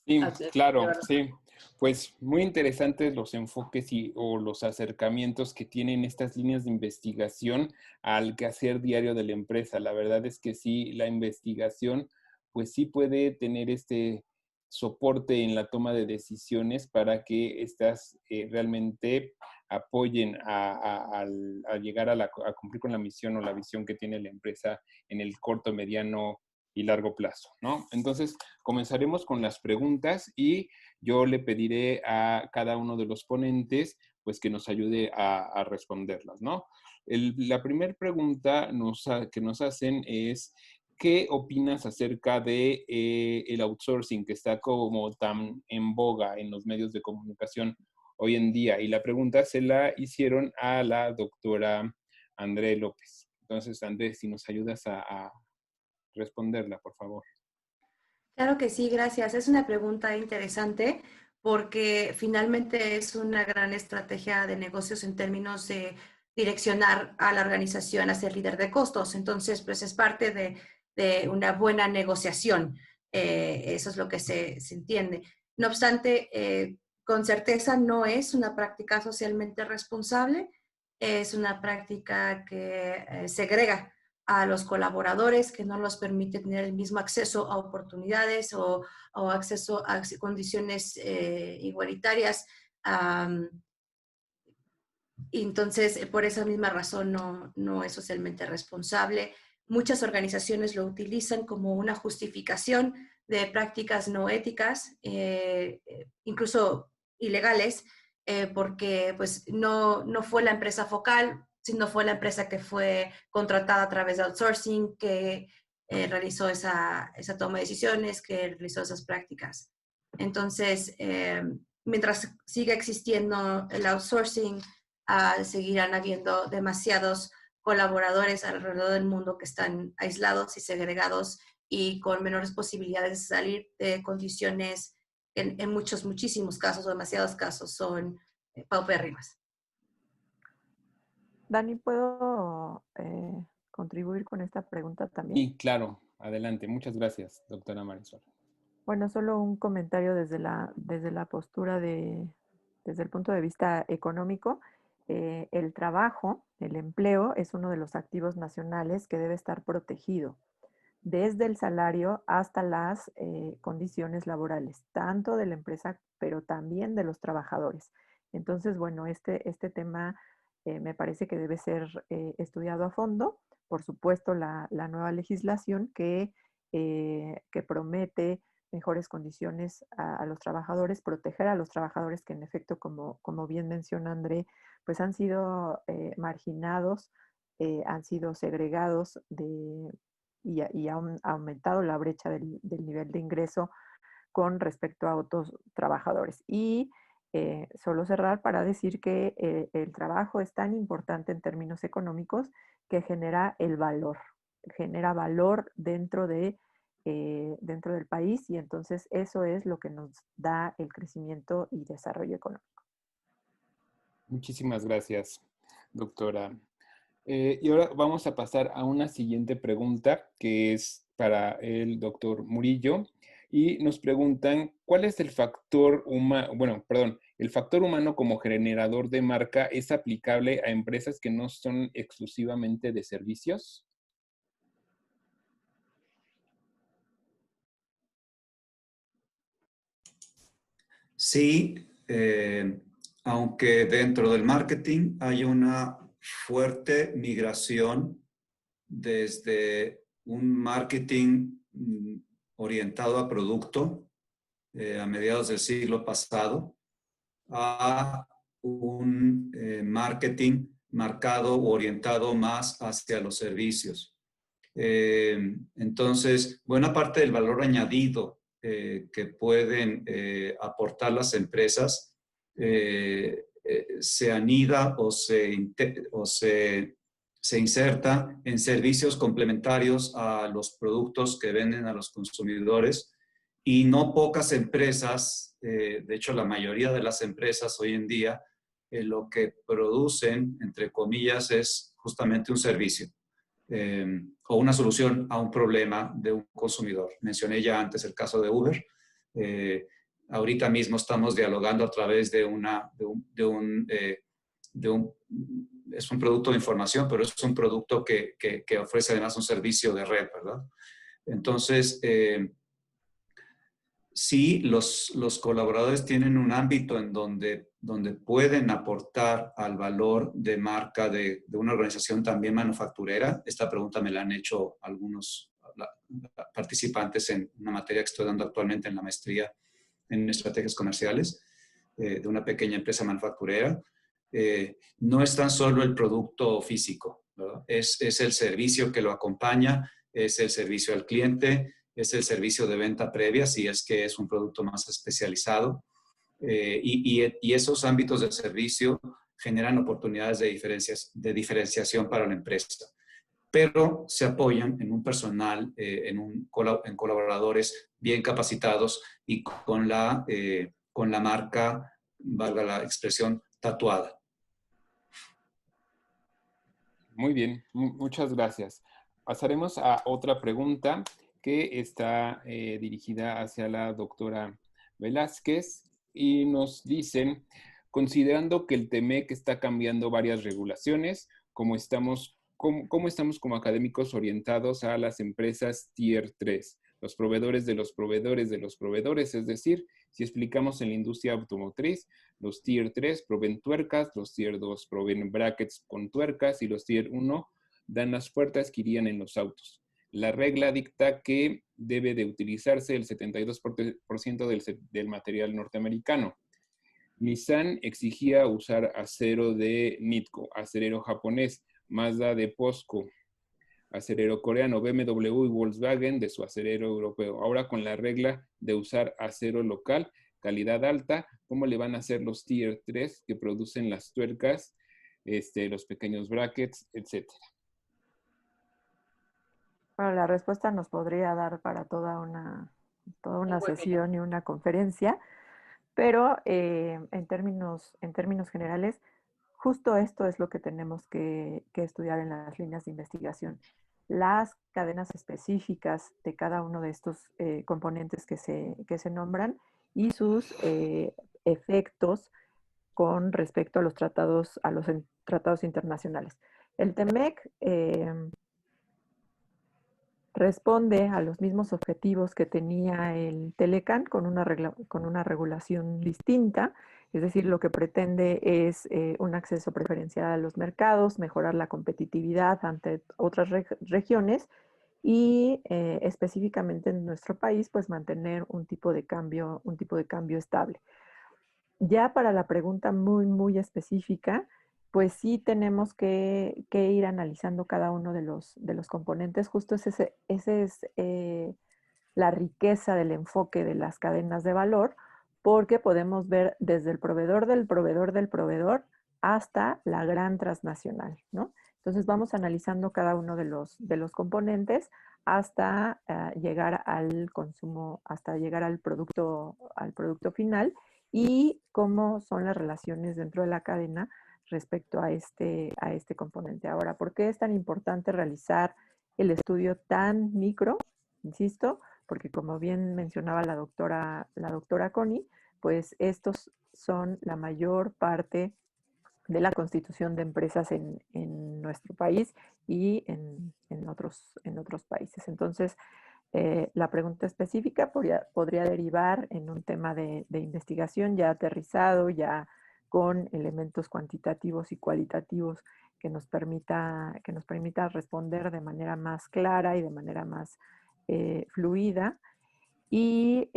Sí, hacer? claro, sí. Pues muy interesantes los enfoques o los acercamientos que tienen estas líneas de investigación al quehacer diario de la empresa. La verdad es que sí, la investigación, pues sí puede tener este soporte en la toma de decisiones para que éstas realmente apoyen a llegar a cumplir con la misión o la visión que tiene la empresa en el corto, mediano y largo plazo, ¿no? Entonces, comenzaremos con las preguntas y yo le pediré a cada uno de los ponentes, pues, que nos ayude a responderlas, ¿no? La primera pregunta que nos hacen es, ¿qué opinas acerca de el outsourcing que está como tan en boga en los medios de comunicación hoy en día? Y la pregunta se la hicieron a la doctora André López. Entonces, André, si nos ayudas a responderla, por favor. Claro que sí, gracias. Es una pregunta interesante porque finalmente es una gran estrategia de negocios en términos de direccionar a la organización a ser líder de costos. Entonces, pues es parte de una buena negociación. Eso es lo que se entiende. No obstante, con certeza no es una práctica socialmente responsable, es una práctica que segrega a los colaboradores, que no los permite tener el mismo acceso a oportunidades o acceso a condiciones igualitarias. Y entonces, por esa misma razón, no es socialmente responsable. Muchas organizaciones lo utilizan como una justificación de prácticas no éticas, incluso ilegales, porque pues, no fue la empresa focal, sino fue la empresa que fue contratada a través de outsourcing, que realizó esa toma de decisiones, que realizó esas prácticas. Entonces, mientras siga existiendo el outsourcing, seguirán habiendo demasiados colaboradores alrededor del mundo que están aislados y segregados y con menores posibilidades de salir de condiciones que en muchísimos casos o demasiados casos son paupérrimas. Dani, ¿puedo contribuir con esta pregunta también? Sí, claro. Adelante. Muchas gracias, doctora Marisol. Bueno, solo un comentario desde la postura desde el punto de vista económico. El trabajo, el empleo, es uno de los activos nacionales que debe estar protegido, desde el salario hasta las condiciones laborales, tanto de la empresa, pero también de los trabajadores. Entonces, bueno, este tema me parece que debe ser estudiado a fondo. Por supuesto, la nueva legislación que promete mejores condiciones a los trabajadores, proteger a los trabajadores que en efecto, como bien menciona André, pues han sido marginados, han sido segregados y ha aumentado la brecha del nivel de ingreso con respecto a otros trabajadores. Y solo cerrar para decir que el trabajo es tan importante en términos económicos que genera valor dentro del país, y entonces eso es lo que nos da el crecimiento y desarrollo económico. Muchísimas gracias, doctora. Y ahora vamos a pasar a una siguiente pregunta que es para el doctor Murillo. Y nos preguntan, ¿cuál es el factor humano? Bueno, perdón, ¿el factor humano como generador de marca es aplicable a empresas que no son exclusivamente de servicios? Sí, aunque dentro del marketing hay una fuerte migración desde un marketing orientado a producto a mediados del siglo pasado a un marketing marcado o orientado más hacia los servicios. Entonces, buena parte del valor añadido que pueden aportar las empresas se anida o se inserta en servicios complementarios a los productos que venden a los consumidores, y no pocas empresas, de hecho la mayoría de las empresas hoy en día, lo que producen, entre comillas, es justamente un servicio o una solución a un problema de un consumidor. Mencioné ya antes el caso de Uber. Ahorita mismo estamos dialogando a través de es un producto de información, pero es un producto que ofrece además un servicio de red, ¿verdad? Entonces, sí, los colaboradores tienen un ámbito en donde pueden aportar al valor de marca de una organización también manufacturera. Esta pregunta me la han hecho algunos participantes en una materia que estoy dando actualmente en la maestría en estrategias comerciales de una pequeña empresa manufacturera. No es tan solo el producto físico, ¿verdad? Es el servicio que lo acompaña, es el servicio al cliente, es el servicio de venta previa, si es que es un producto más especializado. Y esos ámbitos de servicio generan oportunidades de diferenciación para la empresa, pero se apoyan en un personal, en colaboradores bien capacitados y con la marca, valga la expresión, tatuada. Muy bien, muchas gracias. Pasaremos a otra pregunta que está dirigida hacia la doctora Velázquez y nos dicen, considerando que el TEMEC está cambiando varias regulaciones, ¿cómo estamos como académicos orientados a las empresas Tier 3, los proveedores de los proveedores de los proveedores? Es decir, si explicamos en la industria automotriz, los Tier 3 proveen tuercas, los Tier 2 proveen brackets con tuercas y los Tier 1 dan las puertas que irían en los autos. La regla dicta que debe de utilizarse el 72% del material norteamericano. Nissan exigía usar acero de Nitco, acerero japonés, Mazda de POSCO, acerero coreano, BMW y Volkswagen de su acerero europeo. Ahora con la regla de usar acero local, calidad alta, ¿cómo le van a hacer los Tier 3 que producen las tuercas, los pequeños brackets, etcétera? Bueno, la respuesta nos podría dar para toda una sesión y una conferencia, pero en términos generales, justo esto es lo que tenemos que estudiar en las líneas de investigación. las cadenas específicas de cada uno de estos componentes que se nombran y sus efectos con respecto a los tratados internacionales. El TEMEC responde a los mismos objetivos que tenía el TELECAN con una regulación distinta, es decir, lo que pretende es un acceso preferencial a los mercados, mejorar la competitividad ante otras regiones y específicamente en nuestro país, pues mantener un tipo de cambio estable. Ya para la pregunta muy, muy específica, pues sí tenemos que ir analizando cada uno de los componentes. Justo ese es la riqueza del enfoque de las cadenas de valor, porque podemos ver desde el proveedor del proveedor del proveedor hasta la gran transnacional, ¿no? Entonces vamos analizando cada uno de los componentes hasta llegar al consumo, hasta llegar al producto final y cómo son las relaciones dentro de la cadena respecto a este componente. Ahora, ¿por qué es tan importante realizar el estudio tan micro? Insisto, porque como bien mencionaba la doctora Connie, pues estos son la mayor parte de la constitución de empresas en nuestro país y en otros países. Entonces, la pregunta específica podría derivar en un tema de investigación ya aterrizado, ya con elementos cuantitativos y cualitativos que nos permita responder de manera más clara y de manera más fluida. Y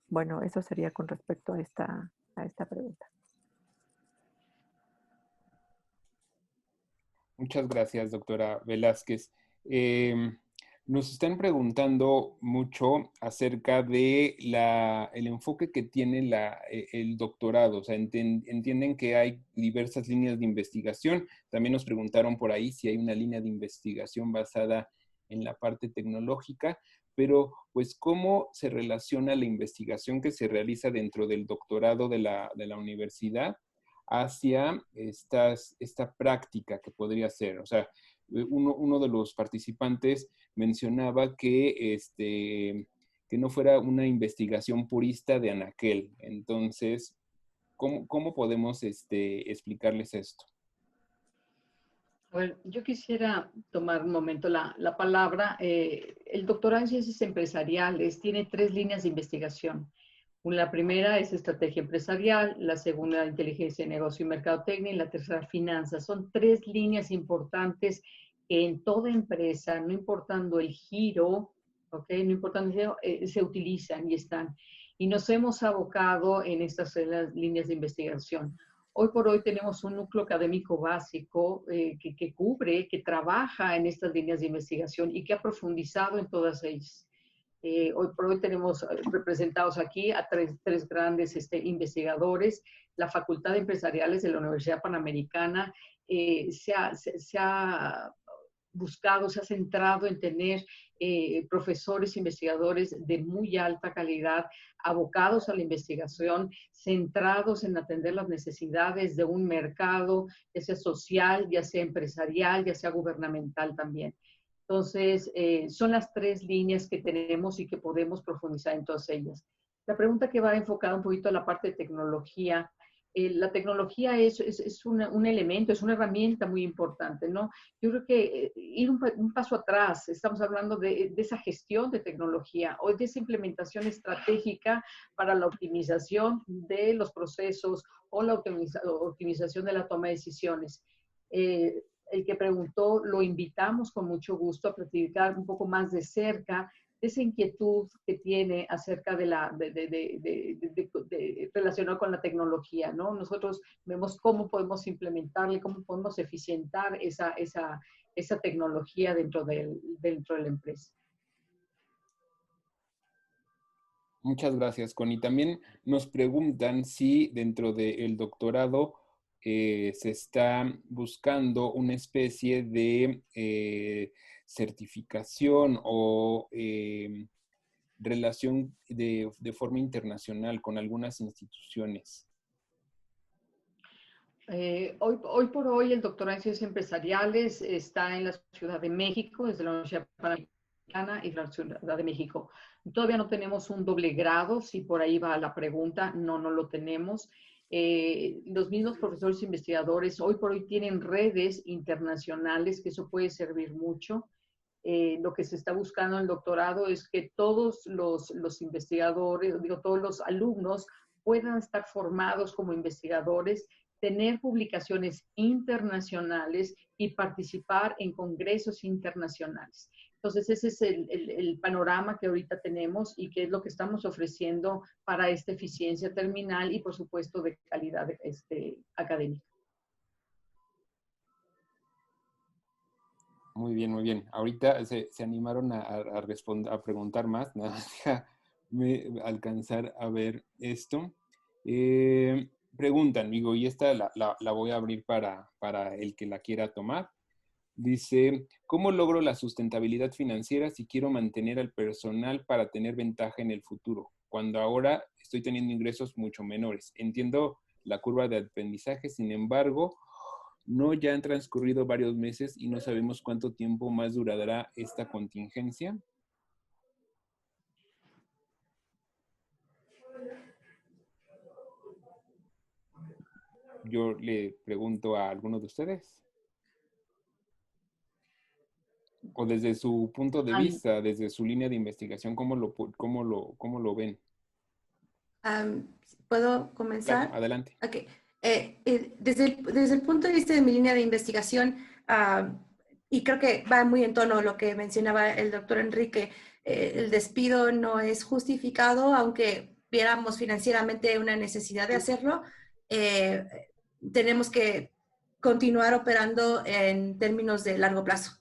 bueno, eso sería con respecto a esta pregunta. Muchas gracias, doctora Velázquez. Nos están preguntando mucho acerca de el enfoque que tiene el doctorado. O sea, entienden que hay diversas líneas de investigación. También nos preguntaron por ahí si hay una línea de investigación basada en la parte tecnológica, pero pues cómo se relaciona la investigación que se realiza dentro del doctorado de la universidad hacia esta práctica que podría ser. O sea, uno de los participantes mencionaba que no fuera una investigación purista de anaquel. Entonces, ¿cómo podemos explicarles esto? Bueno, yo quisiera tomar un momento la palabra. El doctorado en ciencias empresariales tiene 3 líneas de investigación. La primera es estrategia empresarial, la segunda inteligencia de negocio y mercadotecnia y la tercera finanzas. Son 3 líneas importantes que en toda empresa, no importando el giro, ¿ok? No importando el giro, se utilizan y están. Y nos hemos abocado en estas líneas de investigación. Hoy por hoy tenemos un núcleo académico básico que cubre, que trabaja en estas líneas de investigación y que ha profundizado en todas ellas. Hoy por hoy tenemos representados aquí a tres grandes investigadores. La Facultad de Empresariales de la Universidad Panamericana se ha buscado, se ha centrado en tener profesores investigadores de muy alta calidad, abocados a la investigación, centrados en atender las necesidades de un mercado, ya sea social, ya sea empresarial, ya sea gubernamental también. Entonces, son las 3 líneas que tenemos y que podemos profundizar en todas ellas. La pregunta que va enfocada un poquito a la parte de tecnología. La tecnología es un elemento, es una herramienta muy importante, ¿no? Yo creo que ir un paso atrás, estamos hablando de esa gestión de tecnología o de esa implementación estratégica para la optimización de los procesos o la optimización de la toma de decisiones. El que preguntó, lo invitamos con mucho gusto a platicar un poco más de cerca de esa inquietud que tiene acerca de relacionado con la tecnología, ¿no? Nosotros vemos cómo podemos implementarle, cómo podemos eficientar esa tecnología dentro de la empresa. Muchas gracias, Connie. También nos preguntan si dentro del doctorado se está buscando una especie de certificación o relación de forma internacional con algunas instituciones. Hoy por hoy el doctorado en ciencias empresariales está en la Ciudad de México, desde la Universidad Panamericana y la Ciudad de México. Todavía no tenemos un doble grado, si por ahí va la pregunta, no lo tenemos. Los mismos profesores investigadores hoy por hoy tienen redes internacionales, que eso puede servir mucho. Lo que se está buscando en el doctorado es que todos los investigadores, digo, todos los alumnos puedan estar formados como investigadores, tener publicaciones internacionales y participar en congresos internacionales. Entonces, ese es el panorama que ahorita tenemos y que es lo que estamos ofreciendo para esta eficiencia terminal y, por supuesto, de calidad académica. Muy bien, muy bien. Ahorita se animaron a preguntar más. Nada más déjame alcanzar a ver esto. Preguntan, digo, y esta la voy a abrir para el que la quiera tomar. Dice, ¿cómo logro la sustentabilidad financiera si quiero mantener al personal para tener ventaja en el futuro, cuando ahora estoy teniendo ingresos mucho menores? Entiendo la curva de aprendizaje, sin embargo, no ya han transcurrido varios meses y no sabemos cuánto tiempo más durará esta contingencia. Yo le pregunto a alguno de ustedes. O desde su punto de vista, desde su línea de investigación, ¿cómo lo ven? ¿Puedo comenzar? Claro, adelante. Okay. Desde el punto de vista de mi línea de investigación, y creo que va muy en tono a lo que mencionaba el doctor Enrique, el despido no es justificado, aunque viéramos financieramente una necesidad de hacerlo. Tenemos que continuar operando en términos de largo plazo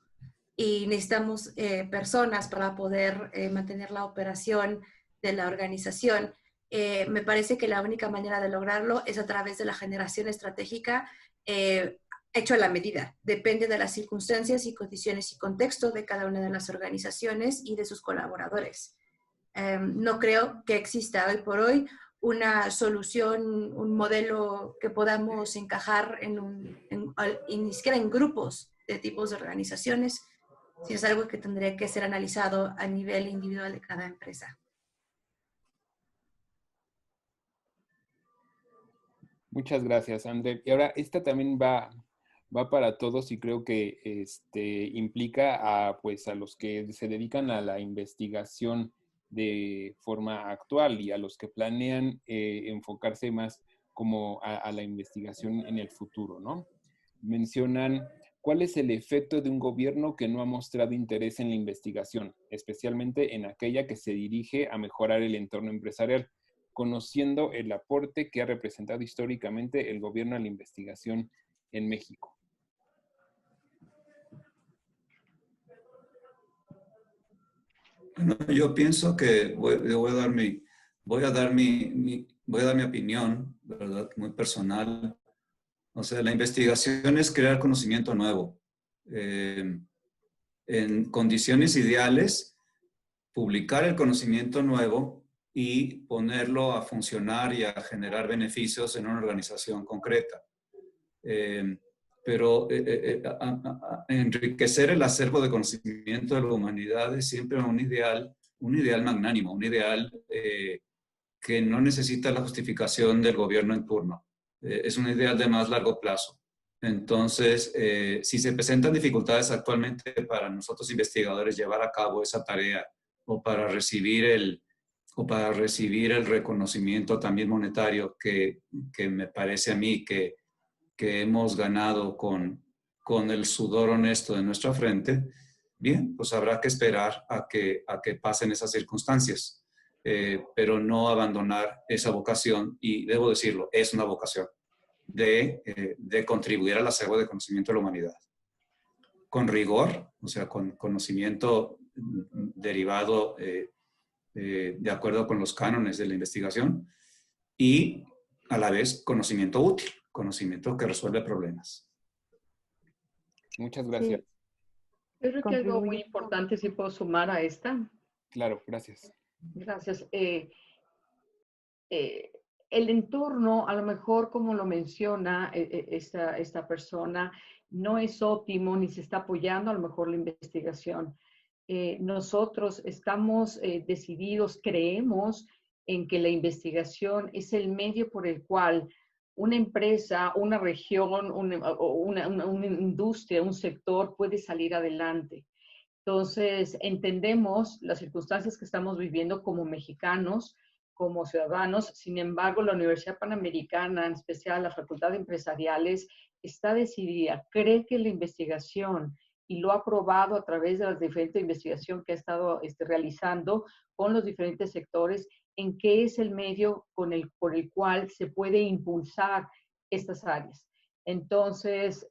y necesitamos personas para poder mantener la operación de la organización. Me parece que la única manera de lograrlo es a través de la generación estratégica hecho a la medida. Depende de las circunstancias y condiciones y contexto de cada una de las organizaciones y de sus colaboradores. No creo que exista hoy por hoy una solución, un modelo que podamos encajar ni siquiera en grupos de tipos de organizaciones, si es algo que tendría que ser analizado a nivel individual de cada empresa. Muchas gracias, André. Y ahora, esta también va para todos y creo que implica pues, a los que se dedican a la investigación de forma actual y a los que planean enfocarse más como a la investigación en el futuro, ¿no? Mencionan, ¿cuál es el efecto de un gobierno que no ha mostrado interés en la investigación, especialmente en aquella que se dirige a mejorar el entorno empresarial, conociendo el aporte que ha representado históricamente el gobierno a la investigación en México? Bueno, yo pienso que voy a dar mi opinión, ¿verdad? Muy personal. O sea, la investigación es crear conocimiento nuevo. En condiciones ideales, publicar el conocimiento nuevo y ponerlo a funcionar y a generar beneficios en una organización concreta. Pero enriquecer el acervo de conocimiento de la humanidad es siempre un ideal magnánimo, un ideal que no necesita la justificación del gobierno en turno. Es un ideal de más largo plazo. Entonces, si se presentan dificultades actualmente para nosotros investigadores llevar a cabo esa tarea o para recibir el reconocimiento también monetario que me parece a mí que hemos ganado con el sudor honesto de nuestra frente, bien, pues habrá que esperar a que pasen esas circunstancias, pero no abandonar esa vocación, y debo decirlo, es una vocación de contribuir al acervo de conocimiento de la humanidad. Con rigor, o sea, con conocimiento derivado de acuerdo con los cánones de la investigación y a la vez conocimiento útil, conocimiento que resuelve problemas. Muchas gracias. Sí. Yo creo que algo muy importante, si puedo sumar a esta. Claro, gracias. Gracias. el entorno, a lo mejor como lo menciona esta persona, no es óptimo ni se está apoyando a lo mejor la investigación. Nosotros estamos decididos, creemos en que la investigación es el medio por el cual una empresa, una región, una industria, un sector puede salir adelante. Entonces, entendemos las circunstancias que estamos viviendo como mexicanos, como ciudadanos. Sin embargo, la Universidad Panamericana, en especial la Facultad de Empresariales, está decidida, cree que la investigación, y lo ha probado a través de las diferentes investigaciones que ha estado realizando con los diferentes sectores, en qué es el medio por el cual se puede impulsar estas áreas. Entonces,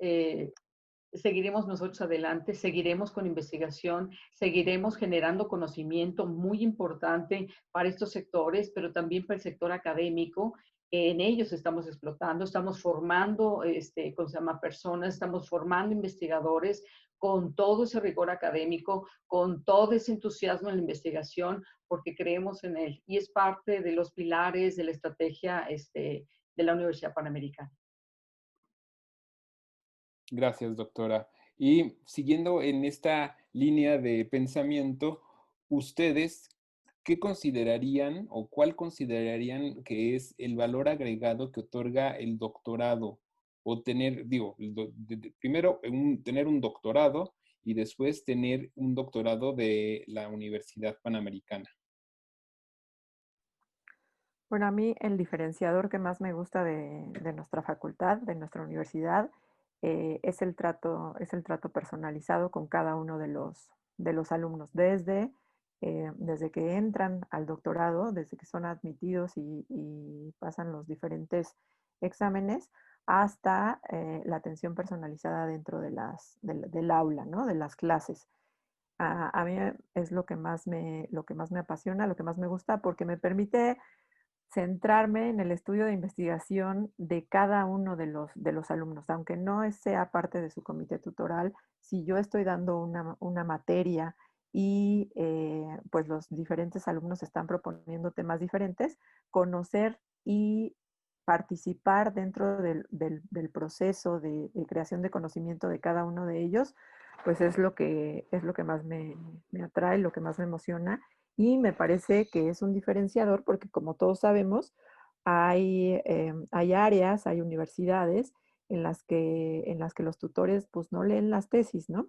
seguiremos nosotros adelante, seguiremos con investigación, seguiremos generando conocimiento muy importante para estos sectores, pero también para el sector académico. En ellos estamos explotando, estamos formando personas, estamos formando investigadores con todo ese rigor académico, con todo ese entusiasmo en la investigación, porque creemos en él y es parte de los pilares de la estrategia de la Universidad Panamericana. Gracias, doctora. Y siguiendo en esta línea de pensamiento, ¿ustedes qué considerarían o cuál considerarían que es el valor agregado que otorga el doctorado? O tener, primero tener un doctorado y después tener un doctorado de la Universidad Panamericana. Bueno, a mí el diferenciador que más me gusta de nuestra facultad, de nuestra universidad, es el trato personalizado con cada uno de los alumnos, desde que entran al doctorado, desde que son admitidos y pasan los diferentes exámenes, hasta la atención personalizada dentro del aula, ¿no? De las clases. A mí es lo que más me apasiona, lo que más me gusta, porque me permite centrarme en el estudio de investigación de cada uno de los alumnos, aunque no sea parte de su comité tutoral. Si yo estoy dando una materia y pues los diferentes alumnos están proponiendo temas diferentes, conocer y participar dentro del proceso de creación de conocimiento de cada uno de ellos, pues es lo que más me atrae, lo que más me emociona, y me parece que es un diferenciador porque, como todos sabemos, hay áreas, hay universidades en las que los tutores pues no leen las tesis, ¿no?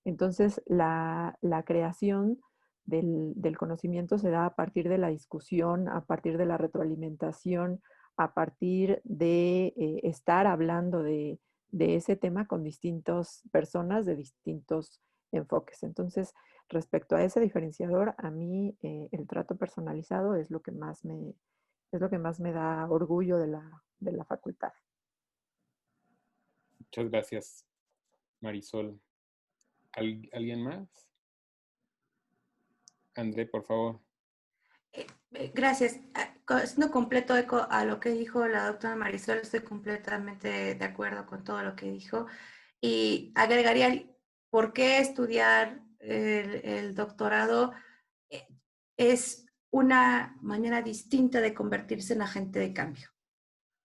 Entonces, la creación del conocimiento se da a partir de la discusión, a partir de la retroalimentación, a partir de estar hablando de ese tema con distintas personas de distintos enfoques. Entonces, respecto a ese diferenciador, a mí el trato personalizado es lo que más me da orgullo de la facultad. Muchas gracias, Marisol. ¿Alguien más? André, por favor. Gracias. Haciendo completo eco a lo que dijo la doctora Marisol, estoy completamente de acuerdo con todo lo que dijo. Y agregaría, ¿por qué estudiar el doctorado? Es una manera distinta de convertirse en agente de cambio.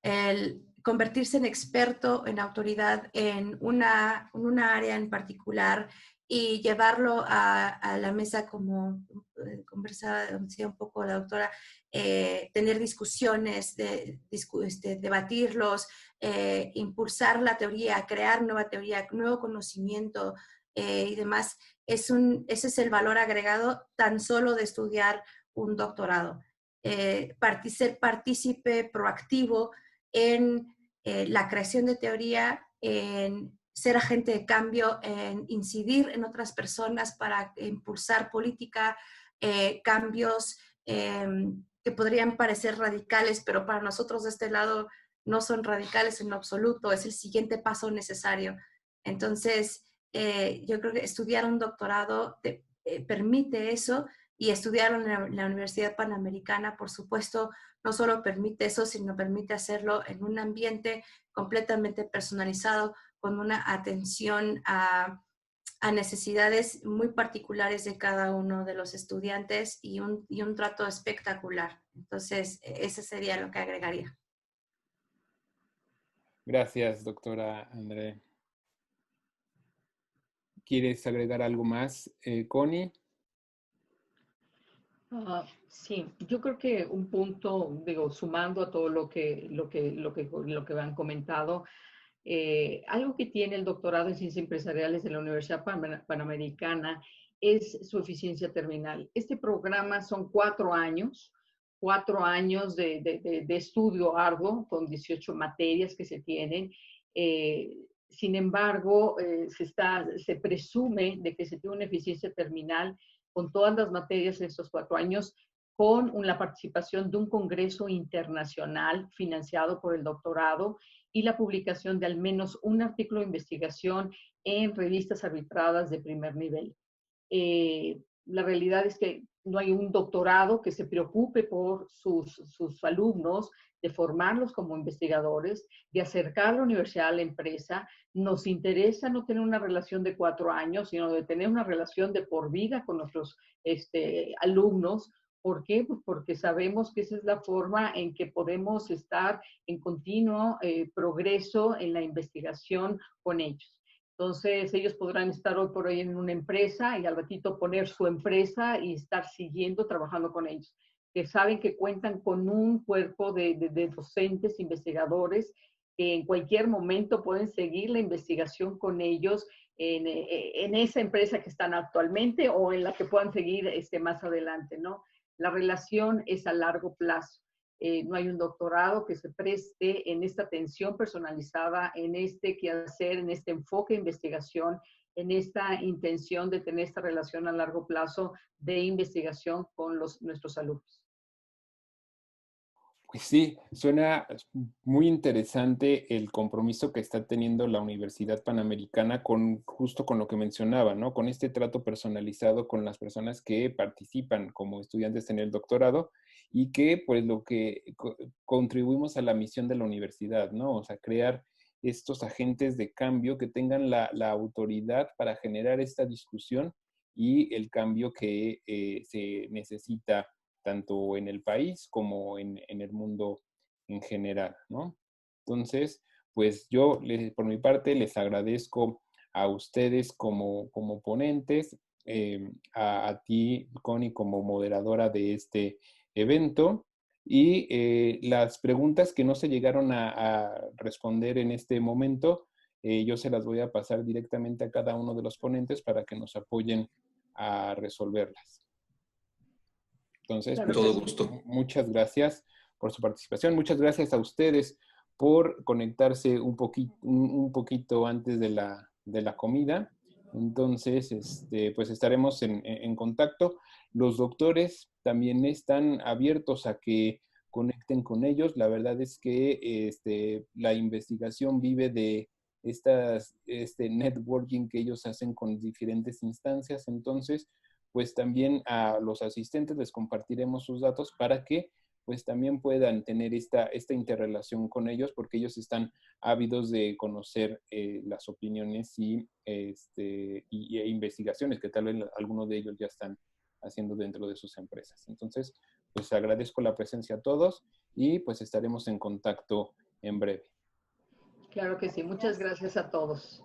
El convertirse en experto, en autoridad en una área en particular y llevarlo a la mesa, como conversaba, decía un poco la doctora, tener discusiones, debatirlos, impulsar la teoría, crear nueva teoría, nuevo conocimiento y demás. Ese es el valor agregado tan solo de estudiar un doctorado. Ser partícipe proactivo en la creación de teoría, en ser agente de cambio, en incidir en otras personas para impulsar política, cambios que podrían parecer radicales, pero para nosotros de este lado no son radicales en lo absoluto, es el siguiente paso necesario. Entonces, yo creo que estudiar un doctorado te permite eso, y estudiar en la Universidad Panamericana, por supuesto, no solo permite eso, sino permite hacerlo en un ambiente completamente personalizado, con una atención a a necesidades muy particulares de cada uno de los estudiantes y un trato espectacular. Entonces, eso sería lo que agregaría. Gracias, doctora André. ¿Quieres agregar algo más, Connie? Sí, yo creo que un punto, digo, sumando a todo lo que han comentado, algo que tiene el doctorado en Ciencias Empresariales de la Universidad Panamericana es su eficiencia terminal. Este programa son 4 años, 4 años de estudio arduo con 18 materias que se tienen. Sin embargo, se presume de que se tiene una eficiencia terminal con todas las materias en estos 4 años, con la participación de un congreso internacional financiado por el doctorado y la publicación de al menos un artículo de investigación en revistas arbitradas de primer nivel. La realidad es que no hay un doctorado que se preocupe por sus alumnos, de formarlos como investigadores, de acercar la universidad a la empresa. Nos interesa no tener una relación de 4 años, sino de tener una relación de por vida con nuestros alumnos. ¿Por qué? Pues porque sabemos que esa es la forma en que podemos estar en continuo progreso en la investigación con ellos. Entonces, ellos podrán estar hoy por hoy en una empresa y al ratito poner su empresa y estar siguiendo trabajando con ellos, que saben que cuentan con un cuerpo de docentes, investigadores, que en cualquier momento pueden seguir la investigación con ellos en esa empresa que están actualmente o en la que puedan seguir más adelante, ¿no? La relación es a largo plazo. No hay un doctorado que se preste en esta atención personalizada, en este quehacer, en este enfoque de investigación, en esta intención de tener esta relación a largo plazo de investigación con nuestros alumnos. Pues sí, suena muy interesante el compromiso que está teniendo la Universidad Panamericana justo con lo que mencionaba, ¿no? Con este trato personalizado con las personas que participan como estudiantes en el doctorado y que pues lo que contribuimos a la misión de la universidad, ¿no? O sea, crear estos agentes de cambio que tengan la autoridad para generar esta discusión y el cambio que se necesita tanto en el país como en el mundo en general, ¿no? Entonces, pues yo por mi parte les agradezco a ustedes como ponentes, a ti, Connie, como moderadora de este evento, y las preguntas que no se llegaron a responder en este momento, yo se las voy a pasar directamente a cada uno de los ponentes para que nos apoyen a resolverlas. Entonces, Claro, pues, todo gusto. muchas gracias por su participación. Muchas gracias a ustedes por conectarse un poquito antes de la comida. Entonces, pues estaremos en contacto. Los doctores también están abiertos a que conecten con ellos. La verdad es que la investigación vive de este networking que ellos hacen con diferentes instancias. Entonces, pues también a los asistentes les compartiremos sus datos para que pues también puedan tener esta interrelación con ellos, porque ellos están ávidos de conocer las opiniones y investigaciones que tal vez algunos de ellos ya están haciendo dentro de sus empresas. Entonces, pues agradezco la presencia a todos y pues estaremos en contacto en breve. Claro que sí. Muchas gracias a todos.